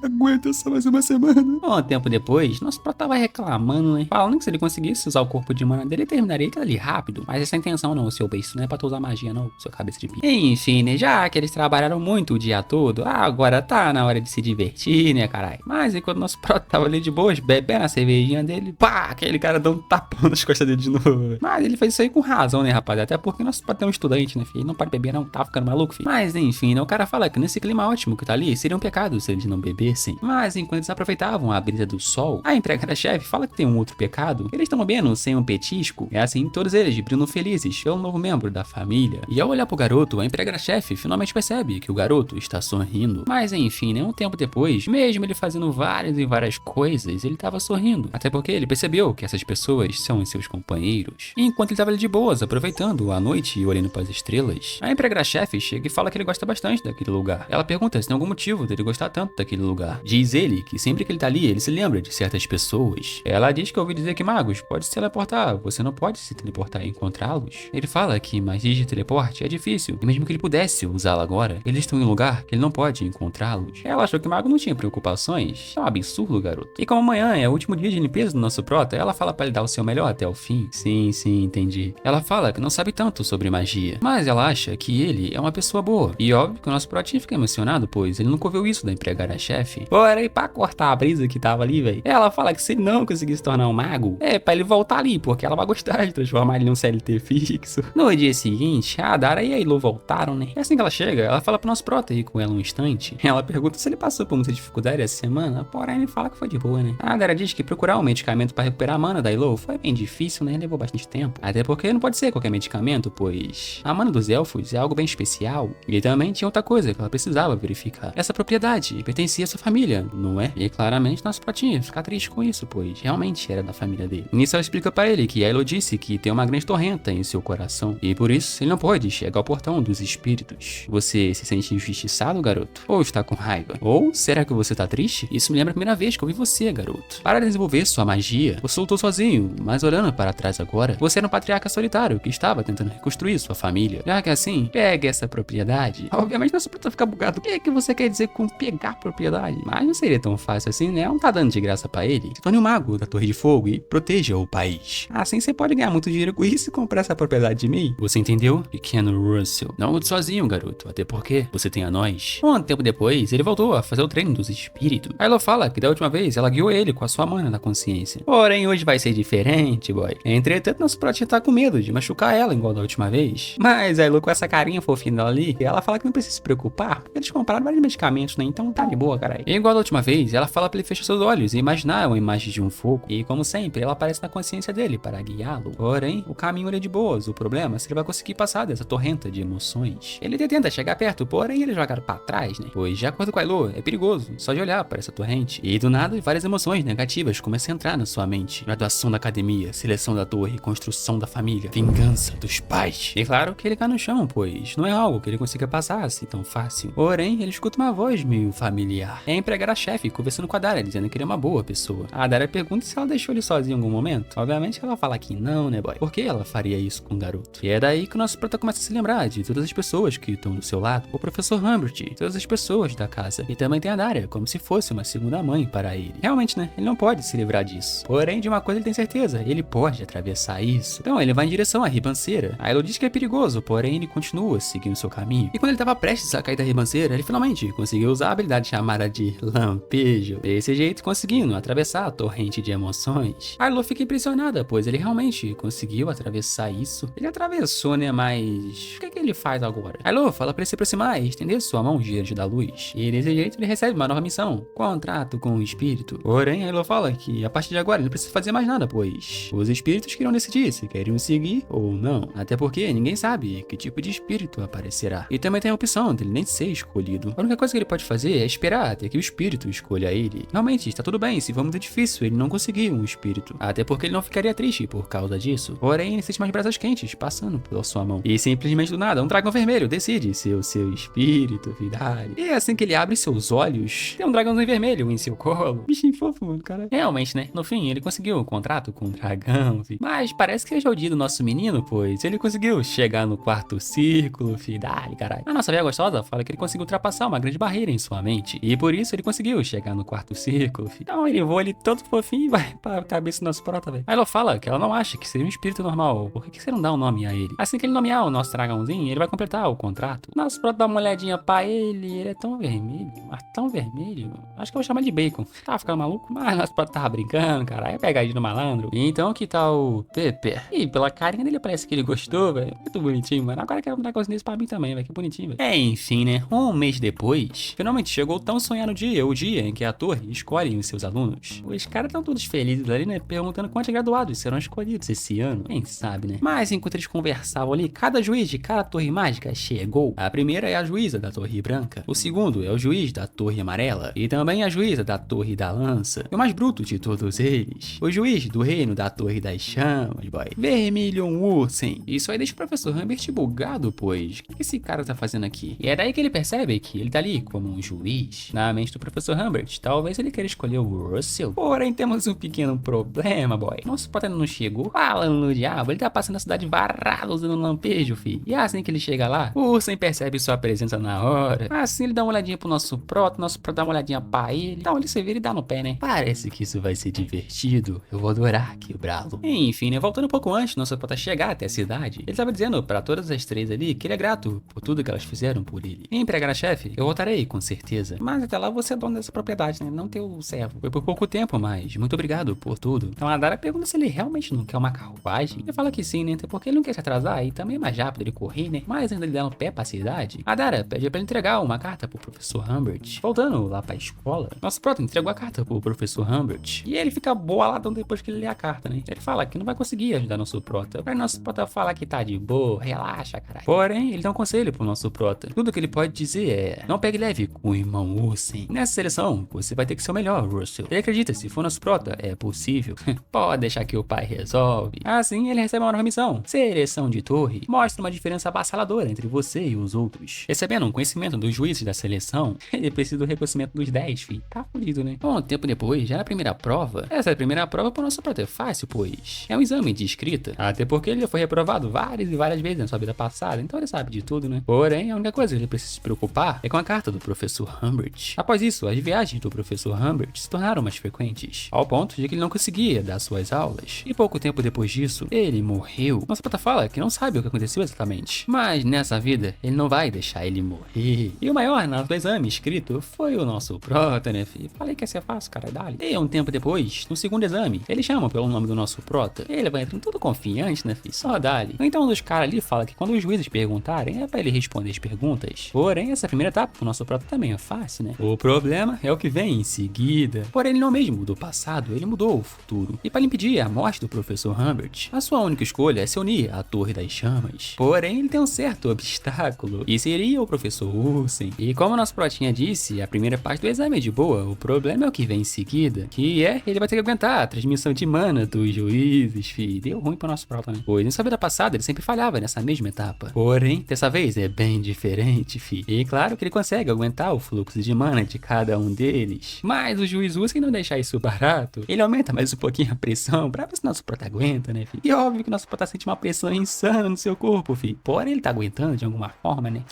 Speaker 1: Aguenta só mais uma semana. Um tempo depois, nosso prota tava reclamando, né? Falando que se ele conseguisse usar o corpo de mana dele, ele terminaria aquilo ali rápido. Mas essa intenção não, seu beijo, não é pra tu usar magia não, seu cabeça de pica. Enfim, né? Já que eles trabalharam muito o dia todo, agora tá na hora de se divertir, né, caralho? Mas enquanto nosso prota tava ali de boas, bebendo a cervejinha dele, pá, aquele cara dá um tapão nas costas dele de novo. Mas ele fez isso aí com razão, né, rapaz? Até porque nosso prota é um estudante, né, filho? Ele não pode beber não, tá ficando maluco, filho. Mas enfim, né? O cara fala que nesse clima ótimo que tá ali, seria um pecado se eles não bebessem. Mas enquanto eles aproveitavam a brisa do sol, a empregada-chefe fala que tem um outro pecado. Eles estão bebendo sem um petisco. É assim, todos eles brindam felizes pelo novo membro da família. E ao olhar pro garoto, a empregada-chefe finalmente percebe que o garoto está sorrindo. Mas enfim, né? Um tempo depois, mesmo ele fazendo várias coisas, ele tava sorrindo. Até porque ele percebeu que essas pessoas são os seus companheiros. E enquanto ele tava ali de boas, aproveitando a noite e olhando para as estrelas, a empregada-chefe chega e fala que ele gosta bastante daquele lugar. Ela pergunta se tem algum motivo dele gostar tanto daquele lugar. Diz ele que sempre que ele tá ali, ele se lembra de certas pessoas. Ela diz que ouviu dizer que magos podem se teleportar, você não pode se teleportar e encontrá-los. Ele fala que magia de teleporte é difícil, e mesmo que ele pudesse usá-la agora, eles estão em um lugar que ele não pode encontrá-los. Ela achou que o mago não tinha preocupações. É um absurdo, garoto. E como amanhã é o último dia de limpeza do nosso prota, ela fala pra ele dar o seu melhor até o fim. Sim, entendi. Ela fala que não sabe tanto sobre magia, mas ela acha que ele é uma pessoa boa. E óbvio que o nosso protinho fica emocionado, pois ele nunca ouviu isso da empregada-chefe. Porém, pra cortar a brisa que tava ali, velho, ela fala que se ele não conseguir se tornar um mago, é pra ele voltar ali, porque ela vai gostar de transformar ele num CLT fixo. No dia seguinte, a Dara e a Elo voltaram, né? E assim que ela chega, ela fala pro nosso prota ir com ela um instante. Ela pergunta se ele passou por muita dificuldade essa semana, porém ele fala que foi de boa, né? A Dara diz que procurar um medicamento pra recuperar a mana da Elo foi bem difícil, né? Levou bastante tempo. Até porque não pode ser qualquer medicamento, pois a mana dos elfos é algo bem especial. E também tinha outra coisa que ela precisava verificar. Essa propriedade pertencia à sua família, não é? E claramente nosso pratinho fica triste com isso, pois realmente era da família dele. E nisso ela explica pra ele que a Elo disse que tem uma grande torrenta em seu coração, e por isso ele não pode chegar ao portão dos espíritos. Você se sente injustiçado, garoto? Ou está com raiva? Ou será que você tá triste? Isso me lembra a primeira vez que eu vi você, garoto. Para desenvolver sua magia, você lutou sozinho, mas olhando para trás agora, você era um patriarca solitário que estava tentando reconstruir sua família. Já que assim, pegue essa propriedade. Obviamente nosso prota fica bugado. O que você quer dizer com pegar propriedade? Mas não seria tão fácil assim, né? Não tá dando de graça pra ele. Se torne um mago da Torre de Fogo e proteja o país. Assim você pode ganhar muito dinheiro com isso e comprar essa propriedade de mim. Você entendeu? Pequeno Russell. Não lute sozinho, garoto. Até porque você tem a nós. Um tempo depois, ele voltou a fazer o treino dos espíritos. A Elo fala que da última vez ela guiou ele com a sua mana da consciência. Porém, hoje vai ser diferente, boy. Entretanto, nosso protinho tá com medo de machucar ela igual da última vez. Mas a Elo com essa carinha fofinha dela ali, ela fala que não precisa se preocupar, porque eles compraram vários medicamentos, né? Então tá de boa, caralho. E igual da última vez, ela fala pra ele fechar seus olhos e imaginar uma imagem de um fogo. E como sempre, ela aparece na consciência dele para guiá-lo. Porém, o caminho ele é de boas. O problema é se ele vai conseguir passar dessa torrenta de emoções. Ele tenta chegar perto, porém ele é jogado pra trás, né? Pois, de acordo com a Ilo, é perigoso só de olhar para essa torrente. E do nada, várias emoções negativas começam a entrar na sua mente. Graduação da academia, seleção da torre, construção da família, vingança dos pais. E claro que ele cai no chão, pois não é algo que ele consiga passar assim tão fácil. Porém, ele escuta uma voz meio familiar. É a empregada-chefe conversando com a Daria, dizendo que ele é uma boa pessoa. A Daria pergunta se ela deixou ele sozinho em algum momento. Obviamente ela fala que não, né, boy? Por que ela faria isso com o garoto? E é daí que o nosso prota começa a se lembrar de todas as pessoas que estão do seu lado. O professor Humbert, todas as pessoas da casa. E também tem a Daria, como se fosse uma segunda mãe para ele. Realmente, né? Ele não pode se livrar disso. Porém, de uma coisa ele tem certeza. Ele pode atravessar isso. Então, ele vai em direção à ribanceira. A Ilo diz que é perigoso, porém ele continua seguindo seu caminho. E quando ele estava prestes a cair da ribanceira, ele finalmente conseguiu usar a habilidade chamada de lampejo. Desse jeito, conseguindo atravessar a torrente de emoções. A Ilo fica impressionada, pois ele realmente conseguiu atravessar isso. Ele atravessou, né? Mas o que ele faz agora? A Ilo fala para ele se aproximar e estender sua mão diante da luz. E desse jeito ele recebe uma nova missão: contrato com o espírito. Porém, a Ilo fala que a partir de agora ele não precisa fazer mais nada, pois os espíritos que irão decidir se querem seguir ou não. Até porque ninguém sabe que tipo de espírito aparecerá. E também tem a opção dele nem ser escolhido. A única coisa que ele pode fazer é esperar até que o espírito escolha ele. Realmente, está tudo bem se for muito difícil ele não conseguir um espírito. Até porque ele não ficaria triste por causa disso. Porém, ele sente mais brasas quentes passando pela sua mão. E simplesmente do nada, um dragão vermelho decide ser o seu espírito, Vidari. E assim que ele abre seus olhos, tem um dragãozinho vermelho em seu colo. Bichinho fofo, mano, cara. Realmente, né? No fim, ele conseguiu um contrato com o dragão, filho. Mas parece que é o dia do nosso menino, pois ele conseguiu chegar no quarto círculo, filho. Dale, caralho. A nossa velha gostosa fala que ele conseguiu ultrapassar uma grande barreira em sua mente. E por isso ele conseguiu chegar no quarto círculo, filho. Então ele voa ali todo fofinho e vai pra cabeça do nosso prota, velho. Aí ela fala que ela não acha que seria um espírito normal. Por que você não dá um nome a ele? Assim que ele nomear o nosso dragãozinho, ele vai completar o contrato. O nosso prota dá uma olhadinha pra ele. Ele é tão vermelho, mas tão vermelho. Acho que eu vou chamar de Bacon. Tava ficando maluco, mas nosso prota tava brincando, cara. Aí pegadinha do malandro. E então que tal o Pepe? E pela carinha dele parece que ele gostou, velho. Muito bonitinho, mano. Agora eu quero um dragãozinho desse pra mim também, velho. Que bonitinho, velho. Enfim, né? Um mês depois, finalmente chegou o tão sonhado dia, o dia em que a torre escolhe os seus alunos. Os caras estão todos felizes ali, né? Perguntando quantos graduados serão escolhidos esse ano. Quem sabe, né? Mas enquanto eles conversavam ali, cada juiz de cada torre mágica chegou. A primeira é a juíza da torre branca. O segundo é o juiz da torre amarela. E também a juíza da torre da lança. E o mais bruto de todos eles, o juiz do reino da torre das chamas, boy. Vermilion Ursen. Isso aí deixa o professor Humbert bugado, pois. O que esse cara tá fazendo aqui? E é daí que ele percebe que ele tá ali como um juiz. Na mente do professor Humbert, talvez ele queira escolher o Russell. Porém, temos um pequeno problema, boy. Nosso prota não chegou. Falando no diabo, ele tá passando a cidade varado usando um lampejo, fi. E assim que ele chega lá, o Ursen percebe sua presença na hora. Assim ele dá uma olhadinha pro nosso prota dá uma olhadinha pra ele. Então ele se vira e dá no pé, né? Parece que isso vai ser divertido. Eu vou adorar quebrá-lo. Enfim, né? Voltando um pouco antes, nosso prota chegar até a cidade, ele tava dizendo pra todas as três ali que ele é grato por tudo que elas fizeram por ele. E empregada-chefe, eu voltarei, com certeza. Mas até lá você é dono dessa propriedade, né? Não teu servo. Foi por pouco tempo, mas muito obrigado por tudo. Então a Daria pergunta se ele realmente não quer uma carruagem. Ele fala que sim, né? Até porque ele não quer se atrasar e também é mais rápido ele correr, né? Mas ainda ele dá no pé pra cidade. A Daria pede pra ele entregar uma carta pro professor Humbert. Voltando lá pra escola, nosso prota entregou a carta pro professor Humbert. E ele fica boladão depois que ele lê a carta, né? Ele fala que não vai conseguir ajudar nosso prota. Pra nosso prota falar que tá de boa, relaxa, caralho. Porém, ele dá um conselho pro nosso prota. Tudo que ele pode dizer é: não pegue leve com o irmão Ursen. Nessa seleção, você vai ter que ser o melhor, Russell. Ele acredita, se for nosso prota, é possível. Pode deixar que o pai resolve. Assim, ele recebe uma nova missão: seleção de torre. Mostra uma diferença avassaladora entre você e os outros. Recebendo um conhecimento dos juízes da seleção, ele precisa do reconhecimento dos 10, filho. Tá fudido, né? Bom, tempo depois, já na primeira prova. Essa primeira prova pro nosso prota é fácil, pois é um exame de escrita. Até porque ele já foi reprovado várias e várias vezes na sua vida passada, então ele sabe de tudo, né? Porém, a única coisa que ele precisa se preocupar é com a carta do professor Humbert. Após isso, as viagens do professor Humbert se tornaram mais frequentes, ao ponto de que ele não conseguia dar suas aulas. E pouco tempo depois disso, ele morreu. Nossa prota fala que não sabe o que aconteceu exatamente, mas nessa vida, ele não vai deixar ele morrer. E o maior no exame escrito foi o nosso prota, né, filho? Falei que ia ser fácil, cara, dali. E um tempo depois, no segundo exame, ele chama pelo nome do nosso prota. Ele vai entrando tudo confiante, né, filho? Só dali. Então um dos caras ali fala que quando os juízes perguntarem, é pra ele responder as perguntas. Porém, essa primeira etapa pro nosso prota também é fácil, né? O O problema é o que vem em seguida. Porém, ele não mesmo mudou o passado, ele mudou o futuro. E para impedir a morte do professor Humbert, a sua única escolha é se unir à Torre das Chamas. Porém, ele tem um certo obstáculo, e seria o professor Ursen. E como o nosso protinha disse, a primeira parte do exame é de boa, o problema é o que vem em seguida, que é ele vai ter que aguentar a transmissão de mana dos juízes, fi. Deu ruim pro nosso prota, né? Pois em sua vida passada ele sempre falhava nessa mesma etapa. Porém, dessa vez é bem diferente, fi. E claro que ele consegue aguentar o fluxo de mana de cada um deles. Mas o juiz Ursen não deixar isso barato, ele aumenta mais um pouquinho a pressão pra ver se nosso prota aguenta, né, fi? E óbvio que nosso prota sente uma pressão insana no seu corpo, fi. Porém, ele tá aguentando de alguma forma, né?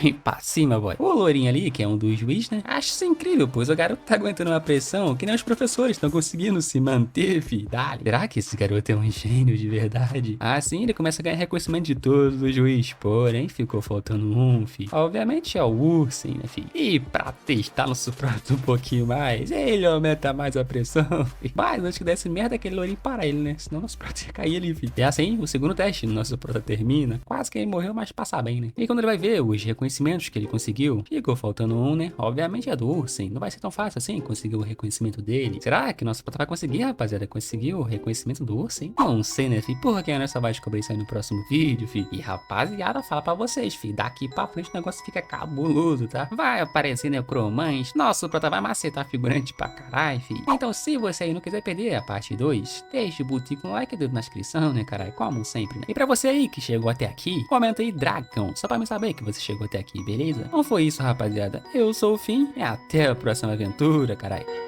Speaker 1: Vem pra cima, boy. O lourinho ali, que é um dos juízes, né? Acho isso incrível, pois o garoto tá aguentando uma pressão que nem os professores estão conseguindo se manter, fi. Dale. Será que esse garoto é um gênio de verdade? Assim, ele começa a ganhar reconhecimento de todos os juízes. Porém, ficou faltando um, fi. Obviamente é o Ursen, né, fi? E pra testar nosso prota um pouquinho mais, ele aumenta mais a pressão, fi. Mas antes que desse merda, aquele lourinho para ele, né? Senão nosso prota ia cair ali, fi. E assim, o segundo teste, nosso prota termina. Quase que ele morreu, mas passa bem, né? E quando ele vai ver os reconhecimentos que ele conseguiu, ficou faltando um, né? Obviamente é do Ursen. Não vai ser tão fácil assim conseguir o reconhecimento dele. Será que nosso prota vai conseguir, rapaziada? Conseguir o reconhecimento do Ursen? Não sei, né, fi? Porra, quem é nessa vai descobrir isso aí no próximo vídeo, fi. E rapaziada, fala pra vocês, fi. Daqui pra frente o negócio fica cabuloso, tá? Vai aparecer necromante. Nosso prota vai macetar figurante pra caralho, fi. Então, se você aí não quiser perder a parte 2, deixa o botão com like, dedo na descrição, né, caralho? Como sempre, né? E pra você aí que chegou até aqui, comenta aí dragão, só pra me saber que você chegou até aqui, beleza? Então foi isso, rapaziada. Eu sou o Fim e até a próxima aventura, caralho.